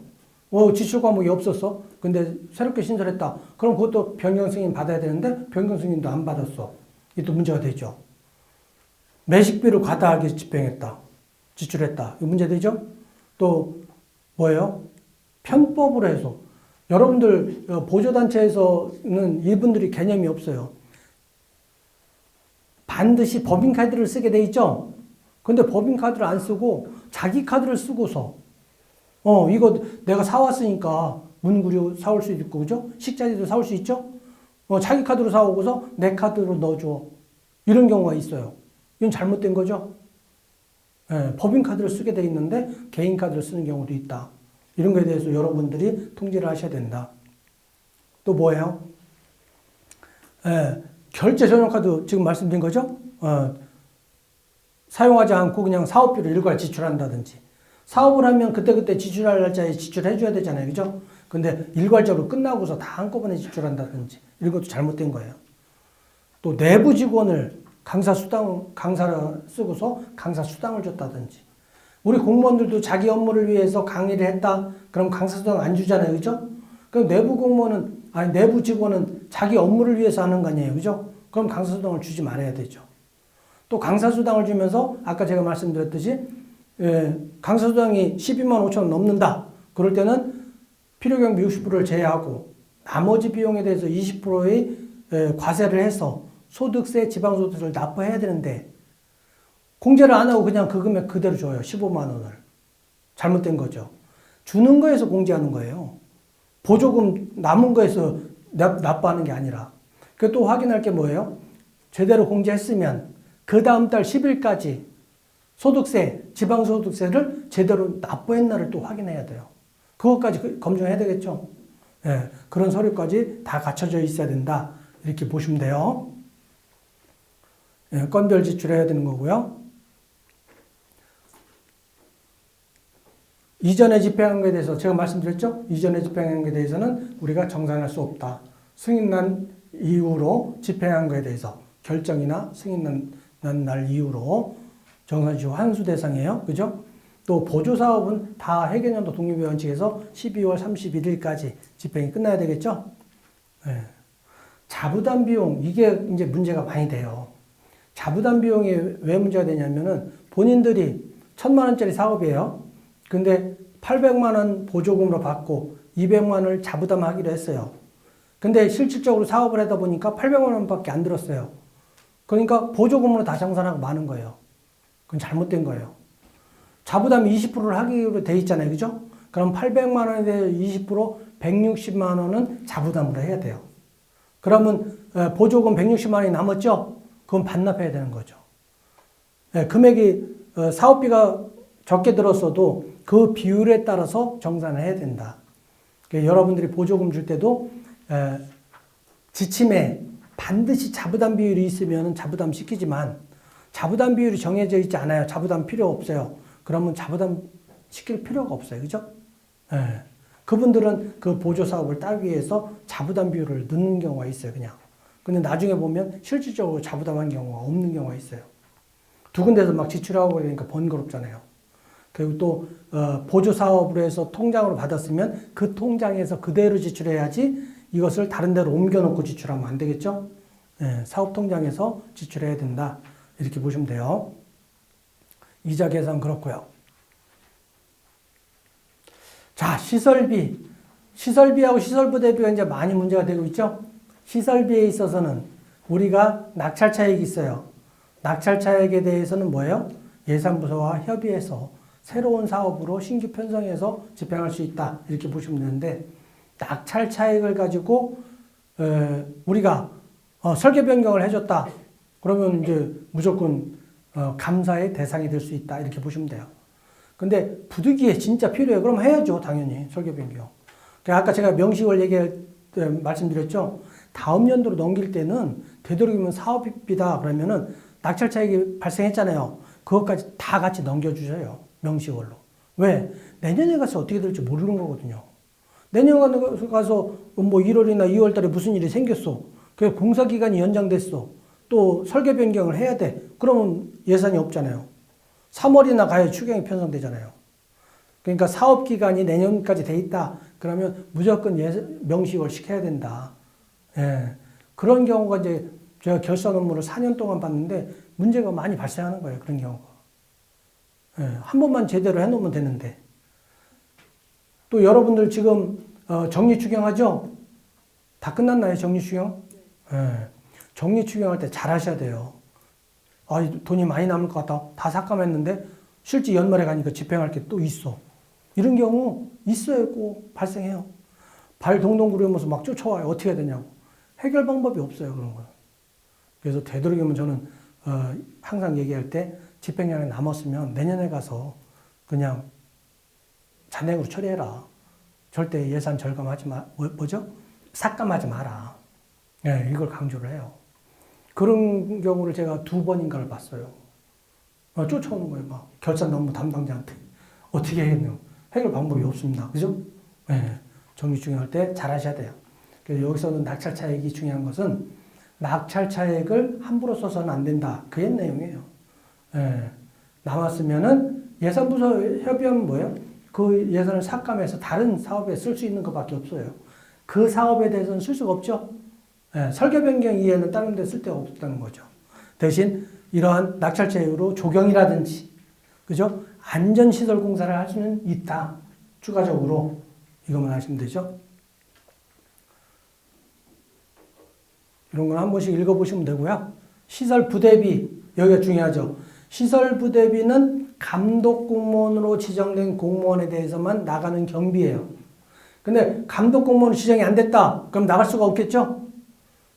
지출 과목이 없었어. 근데 새롭게 신설했다. 그럼 그것도 변경 승인 받아야 되는데 변경 승인도 안 받았어. 이게 또 문제가 되죠. 매식비를 과다하게 지출했다. 이거 문제 되죠? 또 뭐예요? 편법으로 해서 여러분들 보조단체에서는 이분들이 개념이 없어요. 반드시 법인카드를 쓰게 돼 있죠? 근데 법인카드를 안 쓰고 자기 카드를 쓰고서 이거 내가 사왔으니까 문구류 사올 수 있고 그죠? 식자재도 사올 수 있죠? 자기 카드로 사오고서 내 카드로 넣어줘. 이런 경우가 있어요. 이건 잘못된 거죠? 예, 법인카드를 쓰게 돼 있는데 개인카드를 쓰는 경우도 있다. 이런 거에 대해서 여러분들이 통제를 하셔야 된다. 또 뭐예요? 예, 결제 전용카드 지금 말씀드린 거죠? 사용하지 않고 그냥 사업비를 일괄 지출한다든지 사업을 하면 그때그때 지출할 날짜에 지출해줘야 되잖아요. 그죠? 근데 일괄적으로 끝나고서 다 한꺼번에 지출한다든지 이런 것도 잘못된 거예요. 또 내부 직원을 강사를 쓰고서 강사 수당을 줬다든지 우리 공무원들도 자기 업무를 위해서 강의를 했다. 그럼 강사 수당 안 주잖아요. 그죠? 그럼 내부 직원은 자기 업무를 위해서 하는 거 아니에요. 그죠? 그럼 강사 수당을 주지 말아야 되죠. 또 강사 수당을 주면서 아까 제가 말씀드렸듯이 강사 수당이 12만 5천 원 넘는다. 그럴 때는 필요경비 60%를 제외하고 나머지 비용에 대해서 20%의 과세를 해서 소득세, 지방소득세를 납부해야 되는데 공제를 안 하고 그냥 그 금액 그대로 줘요. 15만 원을. 잘못된 거죠. 주는 거에서 공제하는 거예요. 보조금 남은 거에서 납부하는 게 아니라. 또 확인할 게 뭐예요? 제대로 공제했으면 그 다음 달 10일까지 소득세, 지방소득세를 제대로 납부했나를 또 확인해야 돼요. 그것까지 검증해야 되겠죠. 예, 그런 서류까지 다 갖춰져 있어야 된다. 이렇게 보시면 돼요. 예, 건별 지출해야 되는 거고요. 이전에 집행한 것에 대해서 제가 말씀드렸죠? 이전에 집행한 것에 대해서는 우리가 정산할 수 없다. 승인난 이후로 집행한 것에 대해서 결정이나 승인난 날 이후로 정산시효 환수 대상이에요. 그죠? 또 보조사업은 다 회계연도 독립의 원칙에서 12월 31일까지 집행이 끝나야 되겠죠? 네. 자부담 비용, 이게 이제 문제가 많이 돼요. 자부담 비용이 왜 문제가 되냐면은 본인들이 1,000만 원짜리 사업이에요. 근데 800만 원 보조금으로 받고 200만 원을 자부담하기로 했어요. 근데 실질적으로 사업을 하다 보니까 800만 원밖에 안 들었어요. 그러니까 보조금으로 다 정산하고 마는 거예요. 그건 잘못된 거예요. 자부담 20%를 하기로 돼 있잖아요. 그죠? 그럼 800만 원에 대해 20% 160만 원은 자부담으로 해야 돼요. 그러면 보조금 160만 원이 남았죠? 그건 반납해야 되는 거죠. 금액이 사업비가 적게 들었어도 그 비율에 따라서 정산을 해야 된다. 그러니까 여러분들이 보조금 줄 때도 지침에 반드시 자부담 비율이 있으면 자부담 시키지만 자부담 비율이 정해져 있지 않아요. 자부담 필요 없어요. 그러면 자부담 시킬 필요가 없어요. 그죠? 예. 그분들은 그 보조 사업을 따기 위해서 자부담 비율을 넣는 경우가 있어요. 그냥. 근데 나중에 보면 실질적으로 자부담한 경우가 없는 경우가 있어요. 두 군데서 막 지출하고 그러니까 번거롭잖아요. 그리고 또 보조 사업으로 해서 통장으로 받았으면 그 통장에서 그대로 지출해야지 이것을 다른 데로 옮겨놓고 지출하면 안 되겠죠? 예, 사업 통장에서 지출해야 된다. 이렇게 보시면 돼요. 이자 계산 그렇고요. 자, 시설비. 시설비하고 시설부 대비가 이제 많이 문제가 되고 있죠? 시설비에 있어서는 우리가 낙찰 차익이 있어요. 낙찰 차익에 대해서는 뭐예요? 예산부서와 협의해서 새로운 사업으로 신규 편성해서 집행할 수 있다. 이렇게 보시면 되는데 낙찰 차익을 가지고 우리가 설계 변경을 해줬다. 그러면 이제 무조건 감사의 대상이 될 수 있다. 이렇게 보시면 돼요. 근데 부득이해 진짜 필요해. 그럼 해야죠. 당연히 설계 변경. 아까 제가 명시월 얘기할 때 말씀드렸죠. 다음 연도로 넘길 때는 되도록이면 사업비다 그러면은 낙찰 차익이 발생했잖아요. 그것까지 다 같이 넘겨주셔요. 명시월로. 왜? 내년에 가서 어떻게 될지 모르는 거거든요. 내년에 가서 뭐 1월이나 2월 달에 무슨 일이 생겼어. 그래서 공사 기간이 연장됐어. 또 설계 변경을 해야 돼. 그러면 예산이 없잖아요. 3월이나 가야 추경이 편성되잖아요. 그러니까 사업 기간이 내년까지 돼 있다. 그러면 무조건 명시월 시켜야 된다. 예. 그런 경우가 이제 제가 결산 업무를 4년 동안 봤는데 문제가 많이 발생하는 거예요. 그런 경우가. 예. 한 번만 제대로 해놓으면 되는데. 또 여러분들 지금 정리 추경하죠? 다 끝났나요? 정리 추경? 예. 정리 추경할 때 잘 하셔야 돼요. 아, 돈이 많이 남을 것 같다. 다 삭감했는데 실제 연말에 가니까 집행할 게 또 있어. 이런 경우 있어요. 꼭 발생해요. 발 동동 구르면서 막 쫓아와요. 어떻게 해야 되냐고. 해결 방법이 없어요. 그런 거. 그래서 되도록이면 저는 항상 얘기할 때 집행량이 남았으면 내년에 가서 그냥 잔액으로 처리해라. 절대 예산 절감하지 뭐죠? 삭감하지 마라. 네, 이걸 강조를 해요. 그런 경우를 제가 2번인가를 봤어요. 쫓아오는 거예요. 막 결산 업무 담당자한테. 어떻게 해야겠냐고. 해결 방법이 없습니다. 그죠? 네, 정리 추경할 때 잘 하셔야 돼요. 그래서 여기서는 낙찰 차익이 중요한 것은 낙찰 차익을 함부로 써서는 안 된다. 그 옛 내용이에요. 네, 남았으면은 예산부서 협의하면 뭐예요? 그 예산을 삭감해서 다른 사업에 쓸 수 있는 것밖에 없어요. 그 사업에 대해서는 쓸 수가 없죠. 네, 설계 변경 이외에는 다른 데 쓸 데가 없다는 거죠. 대신 이러한 낙찰 차익으로 조경이라든지, 그죠? 안전시설 공사를 할 수는 있다. 추가적으로. 이것만 하시면 되죠. 이런 건 한 번씩 읽어보시면 되고요. 시설 부대비, 여기가 중요하죠. 시설 부대비는 감독 공무원으로 지정된 공무원에 대해서만 나가는 경비예요. 근데 감독 공무원 지정이 안 됐다. 그럼 나갈 수가 없겠죠?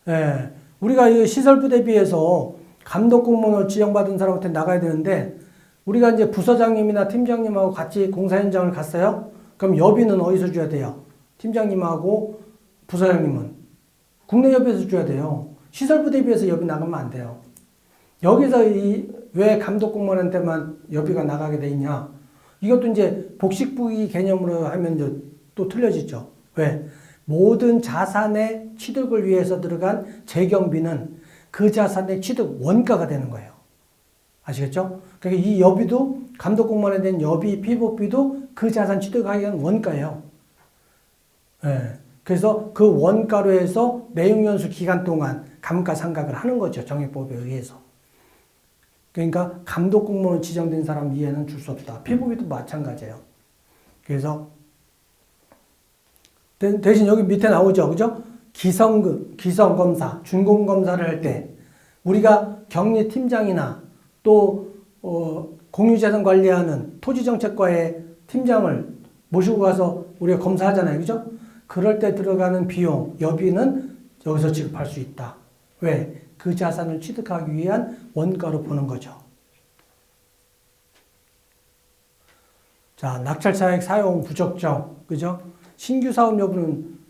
예. 우리가 이 시설 부대비에서 감독 공무원으로 지정받은 사람한테 나가야 되는데 우리가 이제 부서장님이나 팀장님하고 같이 공사 현장을 갔어요. 그럼 여비는 어디서 줘야 돼요? 팀장님하고 부서장님은 국내 여비에서 줘야 돼요. 시설부 대비해서 여비 나가면 안 돼요. 여기서 왜 감독 공무원한테만 여비가 나가게 돼 있냐? 이것도 이제 복식부기 개념으로 하면 이제 또 틀려지죠. 왜? 모든 자산의 취득을 위해서 들어간 재경비는 그 자산의 취득 원가가 되는 거예요. 아시겠죠? 그러니까 이 여비도 감독 공무원에 대한 여비, 피복비도 그 자산 취득하기 위한 원가예요. 예. 그래서 그 원가로 해서 매용연수 기간 동안 감가상각을 하는 거죠. 정액법에 의해서. 그러니까 감독 공무원 지정된 사람 이해는 줄 수 없다. 피복비도 마찬가지예요. 그래서 대신 여기 밑에 나오죠. 그죠? 기성검사, 준공검사를 할 때 우리가 격리팀장이나 또 공유재산 관리하는 토지정책과의 팀장을 모시고 가서 우리가 검사하잖아요. 그죠? 그럴 때 들어가는 비용, 여비는 여기서 지급할 수 있다. 왜? 그 자산을 취득하기 위한 원가로 보는 거죠. 자, 낙찰차액 사용 부적정, 그죠? 신규 사업 여부는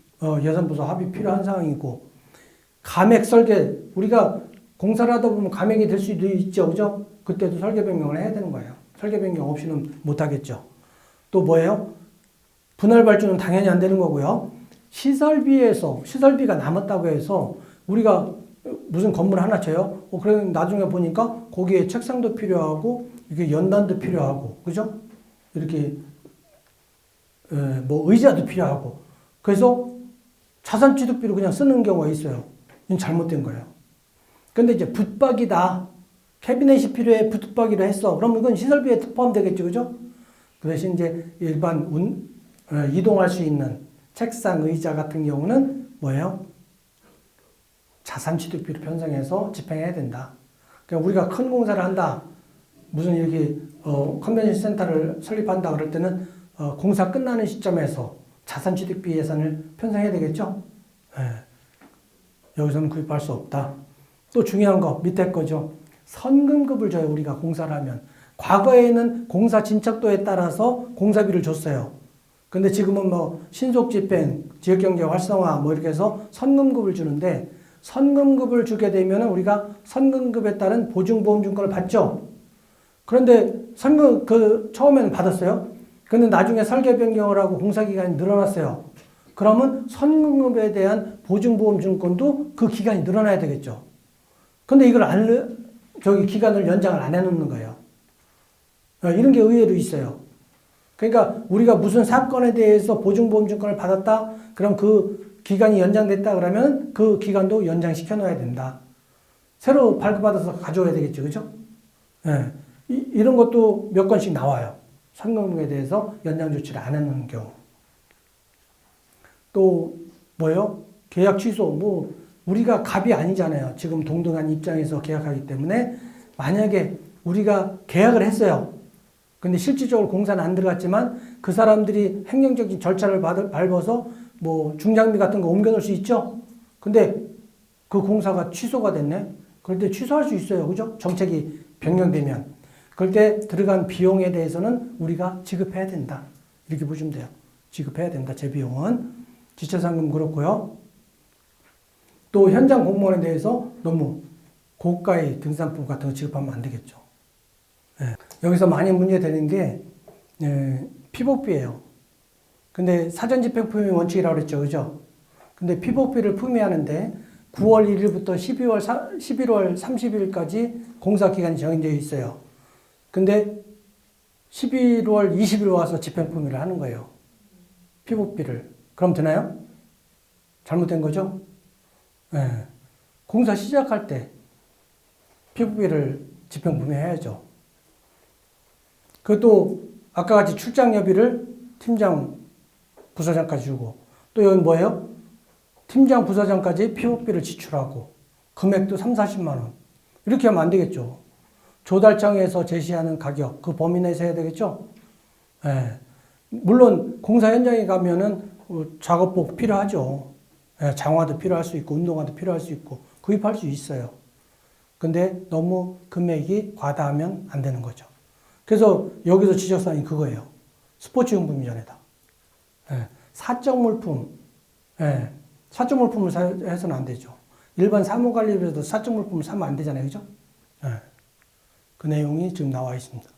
예산부서 합의 필요한 상황이고, 감액 설계, 우리가 공사를 하다 보면 감액이 될 수도 있죠, 그죠? 그때도 설계 변경을 해야 되는 거예요. 설계 변경 없이는 못 하겠죠. 또 뭐예요? 분할 발주는 당연히 안 되는 거고요. 시설비가 남았다고 해서 우리가 무슨 건물 하나 쳐요? 그래 나중에 보니까 거기에 책상도 필요하고 이게 연단도 필요하고, 그죠? 이렇게 뭐 의자도 필요하고, 그래서 자산 취득비로 그냥 쓰는 경우가 있어요. 이건 잘못된 거예요. 근데 이제 붙박이다. 캐비넷이 필요해 붙박이로 했어. 그럼 이건 시설비에 포함되겠죠, 그죠? 그 대신 이제 일반 이동할 수 있는 책상, 의자 같은 경우는 뭐예요? 자산 취득비로 편성해서 집행해야 된다. 그러니까 우리가 큰 공사를 한다. 무슨 이렇게 컨벤션 센터를 설립한다 그럴 때는 공사 끝나는 시점에서 자산 취득비 예산을 편성해야 되겠죠? 여기서는 구입할 수 없다. 또 중요한 거 밑에 거죠. 선금급을 줘요. 우리가 공사를 하면. 과거에는 공사 진척도에 따라서 공사비를 줬어요. 근데 지금은 뭐 신속 집행, 지역경제 활성화 뭐 이렇게 해서 선금급을 주는데, 선금급을 주게 되면 우리가 선금급에 따른 보증보험증권을 받죠. 그런데 처음에는 받았어요. 근데 나중에 설계 변경을 하고 공사기간이 늘어났어요. 그러면 선금급에 대한 보증보험증권도 그 기간이 늘어나야 되겠죠. 근데 이걸 기간을 연장을 안 해놓는 거예요. 이런 게 의외로 있어요. 그러니까 우리가 무슨 사건에 대해서 보증보험증권을 받았다? 그럼 그 기간이 연장됐다 그러면 그 기간도 연장시켜 놓아야 된다. 새로 발급받아서 가져와야 되겠죠. 그죠? 이런 것도 몇 건씩 나와요. 선금에 대해서 연장 조치를 안 해놓는 경우. 또 뭐예요? 계약 취소. 우리가 갑이 아니잖아요. 지금 동등한 입장에서 계약하기 때문에 만약에 우리가 계약을 했어요. 근데 실질적으로 공사는 안 들어갔지만 그 사람들이 행정적인 절차를 밟아서 뭐 중장비 같은 거 옮겨놓을 수 있죠. 근데 그 공사가 취소가 됐네. 그럴 때 취소할 수 있어요. 그죠? 정책이 변경되면. 그럴 때 들어간 비용에 대해서는 우리가 지급해야 된다. 이렇게 보시면 돼요. 지급해야 된다. 제 비용은. 지체상금 그렇고요. 또 현장 공무원에 대해서 너무 고가의 등산품 같은 거 지급하면 안 되겠죠. 여기서 많이 문제되는 게 피복비예요. 근데 사전 집행 품위 원칙이라고 그랬죠. 그죠? 근데 피복비를 품위하는데 9월 1일부터 11월 30일까지 공사 기간이 정해져 있어요. 근데 11월 20일 와서 집행 품위를 하는 거예요. 피복비를. 그럼 되나요? 잘못된 거죠? 공사 시작할 때 피복비를 집행 품위해야죠. 그것도 아까 같이 출장여비를 팀장, 부사장까지 주고, 또 여기 뭐예요? 팀장, 부사장까지 피복비를 지출하고, 금액도 3, 40만 원. 이렇게 하면 안 되겠죠. 조달청에서 제시하는 가격, 그 범위 내에서 해야 되겠죠? 물론 공사 현장에 가면은 작업복 필요하죠. 장화도 필요할 수 있고, 운동화도 필요할 수 있고, 구입할 수 있어요. 근데 너무 금액이 과다하면 안 되는 거죠. 그래서 여기서 지적사항이 그거예요. 스포츠용품이잖아요. 사적 물품, 사적 물품을 해서는 안 되죠. 일반 사무관리비에도 사적 물품을 사면 안 되잖아요. 그죠? 그 내용이 지금 나와 있습니다.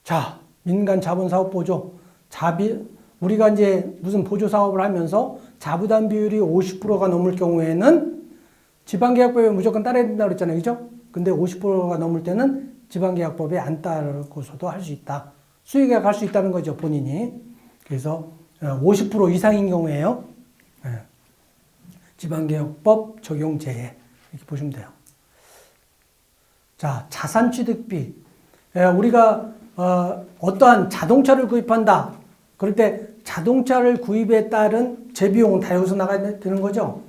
자, 민간 자본사업보조. 우리가 이제 무슨 보조사업을 하면서 자부담 비율이 50%가 넘을 경우에는 지방계약법에 무조건 따라야 된다고 그랬잖아요. 그죠? 근데 50%가 넘을 때는 지방계약법에 안 따르고서도 할 수 있다. 수의계약 할 수 있다는 거죠, 본인이. 그래서 50% 이상인 경우에요. 지방계약법 적용 제외. 이렇게 보시면 돼요. 자, 자산취득비. 우리가 어떠한 자동차를 구입한다. 그럴 때 자동차를 구입에 따른 재비용은 다 여기서 나가야 되는 거죠.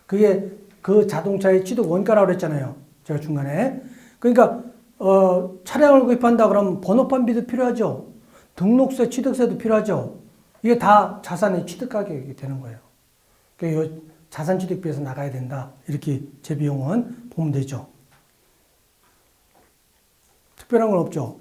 그게 그 자동차의 취득 원가라고 그랬잖아요. 제가 중간에. 그러니까 차량을 구입한다 그러면 번호판비도 필요하죠. 등록세, 취득세도 필요하죠. 이게 다 자산의 취득 가격이 되는 거예요. 그러니까 자산 취득비에서 나가야 된다. 이렇게 재비용은 보면 되죠. 특별한 건 없죠.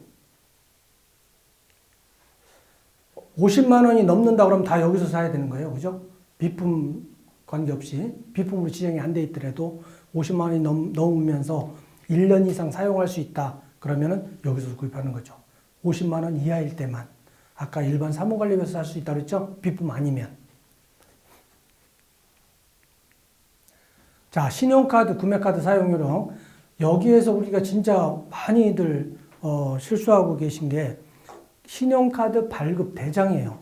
50만 원이 넘는다 그러면 다 여기서 사야 되는 거예요. 그죠? 비품 관계없이 비품으로 지정이 안 돼 있더라도 50만 원이 넘으면서 1년 이상 사용할 수 있다. 그러면은 여기서 구입하는 거죠. 50만 원 이하일 때만. 아까 일반 사무관리비에서 살 수 있다 그랬죠? 비품 아니면. 자, 신용카드, 구매카드 사용요령. 여기에서 우리가 진짜 많이들 실수하고 계신 게 신용카드 발급 대장이에요.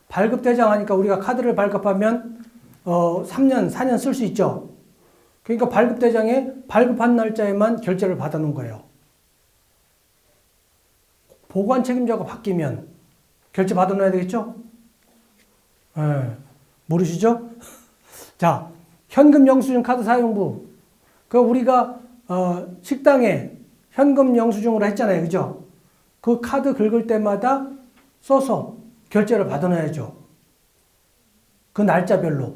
발급 대장 하니까 우리가 카드를 발급하면 3년, 4년 쓸 수 있죠. 그러니까 발급 대장에 발급한 날짜에만 결제를 받아놓은 거예요. 보관 책임자가 바뀌면 결제 받아놔야 되겠죠? 모르시죠? 자, 현금 영수증 카드 사용부. 그 우리가 식당에 현금 영수증으로 했잖아요. 그죠? 그 카드 긁을 때마다 써서 결제를 받아놔야죠. 그 날짜별로.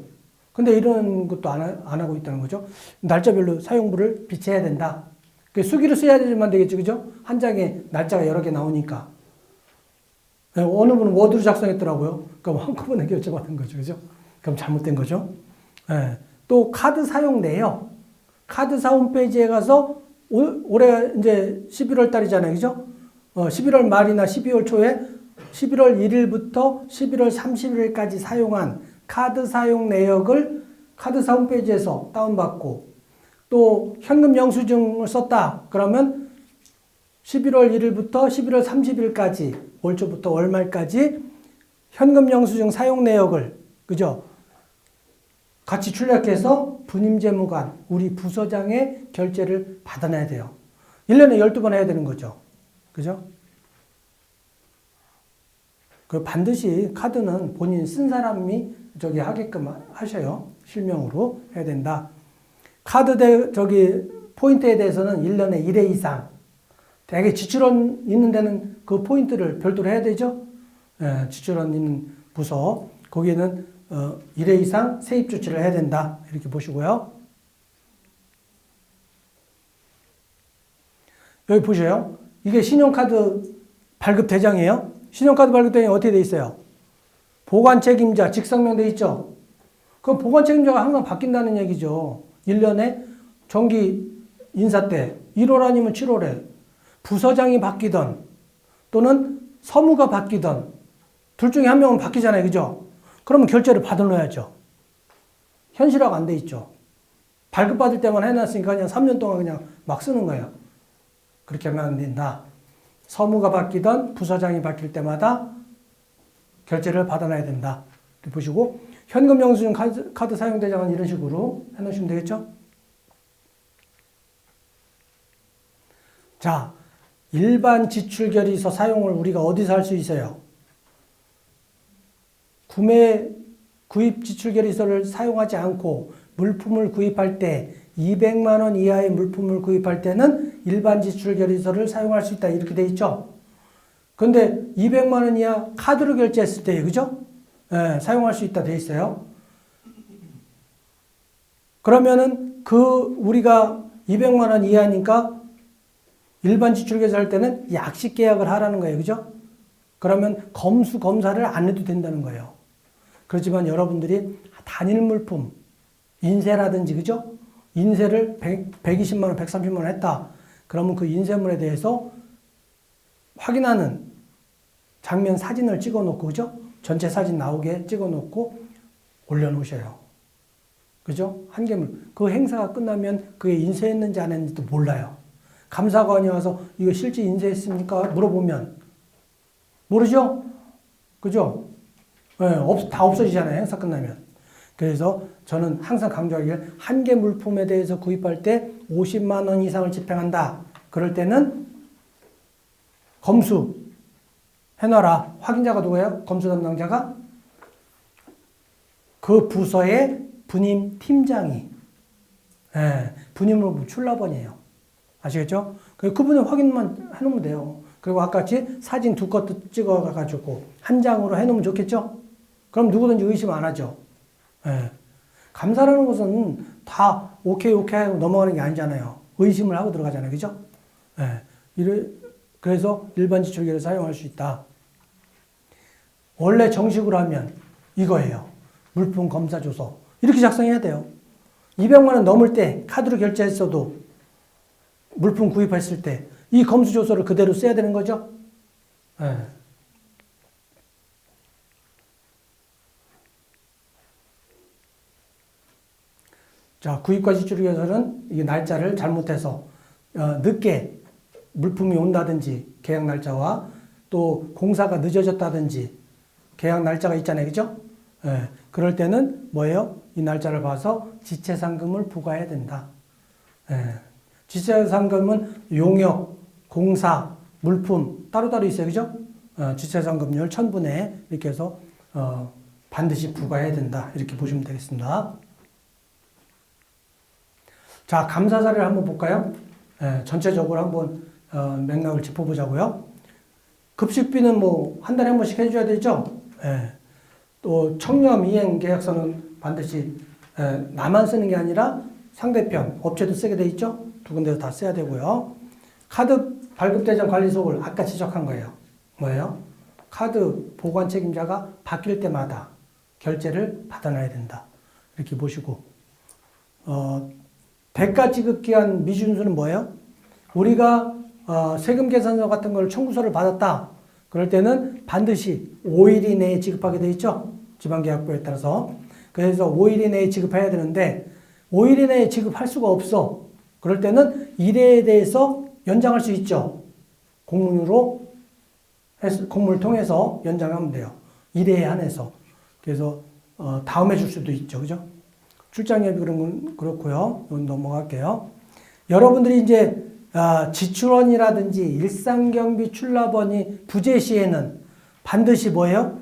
근데 이런 것도 안 하고 있다는 거죠. 날짜별로 사용부를 비치해야 된다. 수기로 써야 되지만 되겠죠. 그죠? 한 장에 날짜가 여러 개 나오니까. 어느 분은 워드로 작성했더라고요. 그럼 한꺼번에 결제받은 거죠. 그죠? 그럼 잘못된 거죠. 또 카드 사용 내역. 카드사 홈페이지에 가서 올해 이제 11월 달이잖아요. 그죠? 11월 말이나 12월 초에 11월 1일부터 11월 30일까지 사용한 카드 사용 내역을 카드사 홈페이지에서 다운받고 또 현금 영수증을 썼다. 그러면 11월 1일부터 11월 30일까지 올 초부터 월 말까지 현금 영수증 사용 내역을 그죠? 같이 출력해서 분임재무관 우리 부서장의 결제를 받아내야 돼요. 1년에 12번 해야 되는 거죠. 그죠? 그 반드시 카드는 본인 쓴 사람이 하게끔 하셔요. 실명으로 해야 된다. 카드 포인트에 대해서는 1년에 1회 이상. 대개 지출원 있는 데는 그 포인트를 별도로 해야 되죠. 지출원 있는 부서. 거기에는 1회 이상 세입 조치를 해야 된다. 이렇게 보시고요. 여기 보세요. 이게 신용카드 발급 대장이에요. 신용카드 발급 대장이 어떻게 돼 있어요? 보관 책임자 직성명 돼 있죠. 그럼 보관 책임자가 항상 바뀐다는 얘기죠. 1년에 정기 인사 때 1월 아니면 7월에 부서장이 바뀌던 또는 서무가 바뀌던 둘 중에 한 명은 바뀌잖아요. 그죠? 그러면 결제를 받아놓아야죠. 현실화가 안 돼 있죠. 발급받을 때만 해놨으니까 그냥 3년 동안 그냥 막 쓰는 거예요. 그렇게 하면 안 된다. 서무가 바뀌던 부서장이 바뀔 때마다 결제를 받아놔야 된다. 이렇게 보시고 현금 영수증 카드 사용 대장은 이런 식으로 해놓으시면 되겠죠. 자, 일반 지출 결의서 사용을 우리가 어디서 할 수 있어요? 구입 지출 결의서를 사용하지 않고 물품을 구입할 때 200만 원 이하의 물품을 구입할 때는 일반 지출 결의서를 사용할 수 있다. 이렇게 돼 있죠. 근데 200만 원 이하 카드로 결제했을 때, 그죠? 사용할 수 있다 돼 있어요. 그러면은 우리가 200만 원 이하니까 일반 지출 결의서 할 때는 약식 계약을 하라는 거예요. 그죠? 그러면 검사를 안 해도 된다는 거예요. 그렇지만 여러분들이 단일 물품, 인쇄라든지, 그죠? 인쇄를 120만 원, 130만 원 했다. 그러면 그 인쇄물에 대해서 확인하는 장면 사진을 찍어 놓고, 그죠? 전체 사진 나오게 찍어 놓고 올려놓으셔요. 그죠? 한개물. 그 행사가 끝나면 그게 인쇄했는지 안 했는지도 몰라요. 감사관이 와서 이거 실제 인쇄했습니까? 물어보면 모르죠? 그죠? 다 없어지잖아요. 행사 끝나면. 그래서 저는 항상 강조하기를 한 개 물품에 대해서 구입할 때 50만 원 이상을 집행한다. 그럴 때는 검수 해놔라. 확인자가 누구예요? 검수 담당자가? 그 부서의 분임 팀장이. 분임으로 출납원이에요. 아시겠죠? 그분은 확인만 해놓으면 돼요. 그리고 아까 같이 사진 두 컷 찍어가지고 한 장으로 해놓으면 좋겠죠? 그럼 누구든지 의심 안 하죠. 감사라는 것은 다 오케이 하고 넘어가는 게 아니잖아요. 의심을 하고 들어가잖아요. 그죠? 그래서 일반 지출계를 사용할 수 있다. 원래 정식으로 하면 이거예요. 물품 검사 조서. 이렇게 작성해야 돼요. 200만 원 넘을 때 카드로 결제했어도 물품 구입했을 때 이 검수 조서를 그대로 써야 되는 거죠. 네. 자, 구입과 지출을 위해서는 이 날짜를 잘못해서 늦게 물품이 온다든지 계약 날짜와 또 공사가 늦어졌다든지 계약 날짜가 있잖아요. 그죠? 예, 그럴 때는 뭐예요? 이 날짜를 봐서 지체상금을 부과해야 된다. 예, 지체상금은 용역, 공사, 물품 따로따로 있어요. 그죠? 지체상금률 1000분의 이렇게 해서 반드시 부과해야 된다. 이렇게 보시면 되겠습니다. 자, 감사 사례를 한번 볼까요? 예, 전체적으로 한번 맥락을 짚어보자고요. 급식비는 뭐 한 달에 한 번씩 해줘야 되죠. 예, 또 청렴 이행 계약서는 반드시 나만 쓰는 게 아니라 상대편 업체도 쓰게 돼 있죠. 두 군데서 다 써야 되고요. 카드 발급대장 관리소를 아까 지적한 거예요. 뭐예요? 카드 보관 책임자가 바뀔 때마다 결제를 받아놔야 된다. 이렇게 보시고 대가 지급 기한 미준수는 뭐예요? 우리가 세금 계산서 같은 걸 청구서를 받았다. 그럴 때는 반드시 5일 이내에 지급하게 돼 있죠. 지방계약부에 따라서. 그래서 5일 이내에 지급해야 되는데 5일 이내에 지급할 수가 없어. 그럴 때는 일에 대해서 연장할 수 있죠. 공문을 통해서 연장하면 돼요. 일에 한해서. 그래서 다음에 줄 수도 있죠. 그죠? 출장예비 그런 건 그렇고요. 넘어갈게요. 여러분들이 이제 지출원이라든지 일상경비 출납원이 부재 시에는 반드시 뭐예요?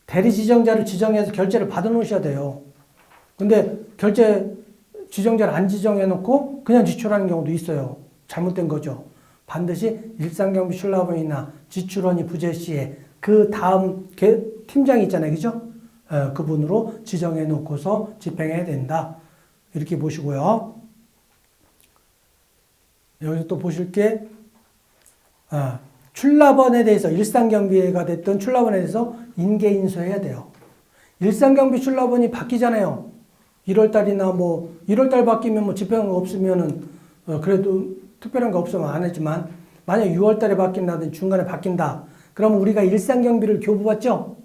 대리지정자를 지정해서 결제를 받아 놓으셔야 돼요. 근데 결제 지정자를 안 지정해 놓고 그냥 지출하는 경우도 있어요. 잘못된 거죠. 반드시 일상경비 출납원이나 지출원이 부재 시에 그 다음 팀장이 있잖아요. 그죠? 그분으로 지정해 놓고서 집행해야 된다. 이렇게 보시고요. 여기서 또 보실 게 출납원에 대해서 일상경비가 됐던 출납원에 대해서 인계인수해야 돼요. 일상경비 출납원이 바뀌잖아요. 1월달이나 뭐 1월달 바뀌면 뭐 집행한 거 없으면은 그래도 특별한 거 없으면 안 했지만 만약 6월달에 바뀐다든지 중간에 바뀐다. 그러면 우리가 일상경비를 교부받죠?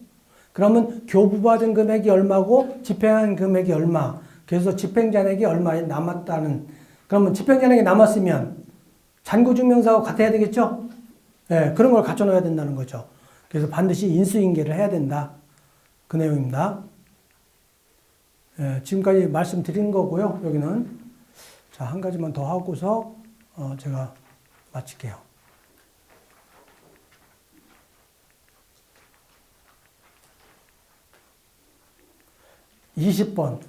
그러면 교부받은 금액이 얼마고 집행한 금액이 얼마. 그래서 집행잔액이 얼마 남았다는. 그러면 집행잔액이 남았으면 잔고증명서하고 같아야 되겠죠? 네, 그런 걸 갖춰놓아야 된다는 거죠. 그래서 반드시 인수인계를 해야 된다. 그 내용입니다. 네, 지금까지 말씀드린 거고요. 여기는 자, 한 가지만 더 하고서 제가 마칠게요. 20번.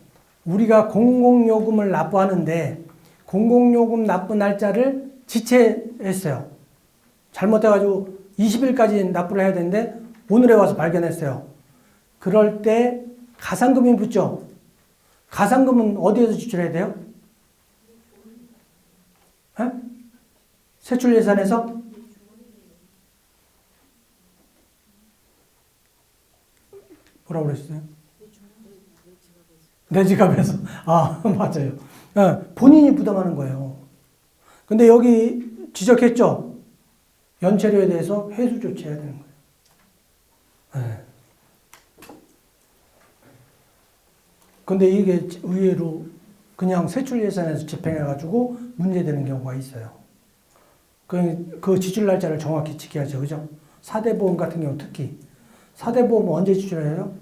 우리가 공공요금을 납부하는데 공공요금 납부 날짜를 지체했어요. 잘못해가지고 20일까지 납부를 해야 되는데 오늘에 와서 발견했어요. 그럴 때 가산금이 붙죠. 가산금은 어디에서 지출해야 돼요? 에? 세출예산에서? 뭐라고 그랬어요? 내 지갑에서. 아, 맞아요. 본인이 부담하는 거예요. 근데 여기 지적했죠? 연체료에 대해서 회수 조치해야 되는 거예요. 네. 근데 이게 의외로 그냥 세출 예산에서 집행해가지고 문제되는 경우가 있어요. 그 지출 날짜를 정확히 지켜야죠. 그죠? 4대 보험 같은 경우 특히. 4대 보험은 언제 지출해요?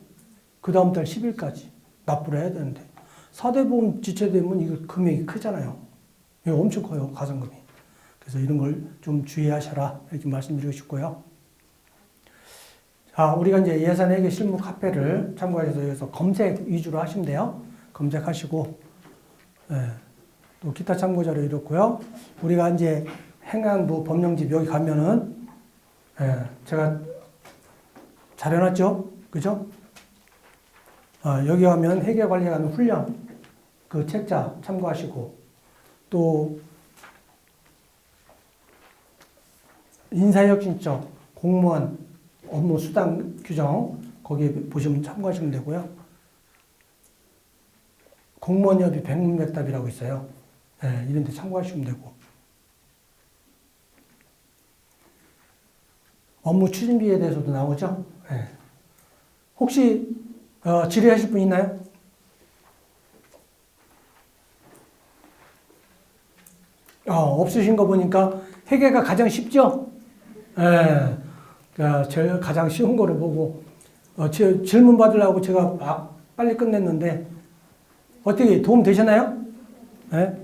그 다음 달 10일까지 납부를 해야 되는데. 4대 보험 지체되면 이거 금액이 크잖아요. 이거 엄청 커요. 가산금이. 그래서 이런 걸 좀 주의하셔라. 이렇게 말씀드리고 싶고요. 자, 우리가 이제 예산회계 실무 카페를 참고해서 여기서 검색 위주로 하시면 돼요. 검색하시고, 또 기타 참고 자료 이렇고요. 우리가 이제 행안부 법령집 여기 가면은, 제가 잘 해놨죠? 그죠? 여기 가면 회계 관리에 관한 훈련, 그 책자 참고하시고, 또 인사혁신처 공무원 업무 수당 규정 거기 보시면 참고하시면 되고요. 공무원협의 백문백답이라고 있어요. 네, 이런 데 참고하시면 되고. 업무 추진비에 대해서도 나오죠. 네. 혹시 질의하실 분 있나요? 없으신 거 보니까 회계가 가장 쉽죠? 예. 제가 가장 쉬운 거를 보고 질문 받으려고 제가 빨리 끝냈는데 어떻게 도움 되셨나요? 예?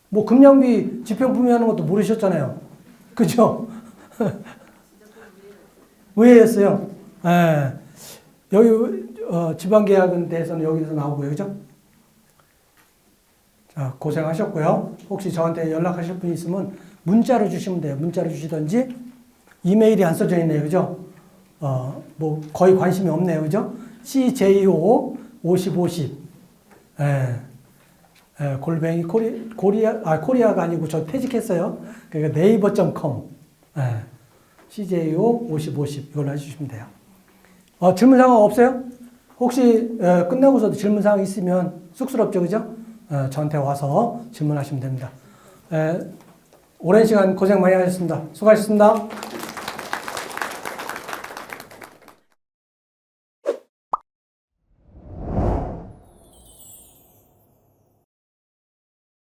뭐 금량비 지평품위 하는 것도 모르셨잖아요. 그죠? 의외였어요. 예. 여기 지방계약은 대해서는 여기서 나오고요. 그죠? 자, 고생하셨고요. 혹시 저한테 연락하실 분 있으면 문자로 주시면 돼요. 문자로 주시든지 이메일이 안 써져 있네요. 그죠? 뭐 거의 관심이 없네요. 그죠? CJO 5050 골뱅이 코리아가 아니고 저 퇴직했어요. 그러니까 네이버.com CJO 5050 이걸로 해주시면 돼요. 질문사항 없어요? 혹시 끝나고서도 질문사항 있으면 쑥스럽죠. 그죠? 저한테 와서 질문하시면 됩니다. 오랜 시간 고생 많이 하셨습니다. 수고하셨습니다.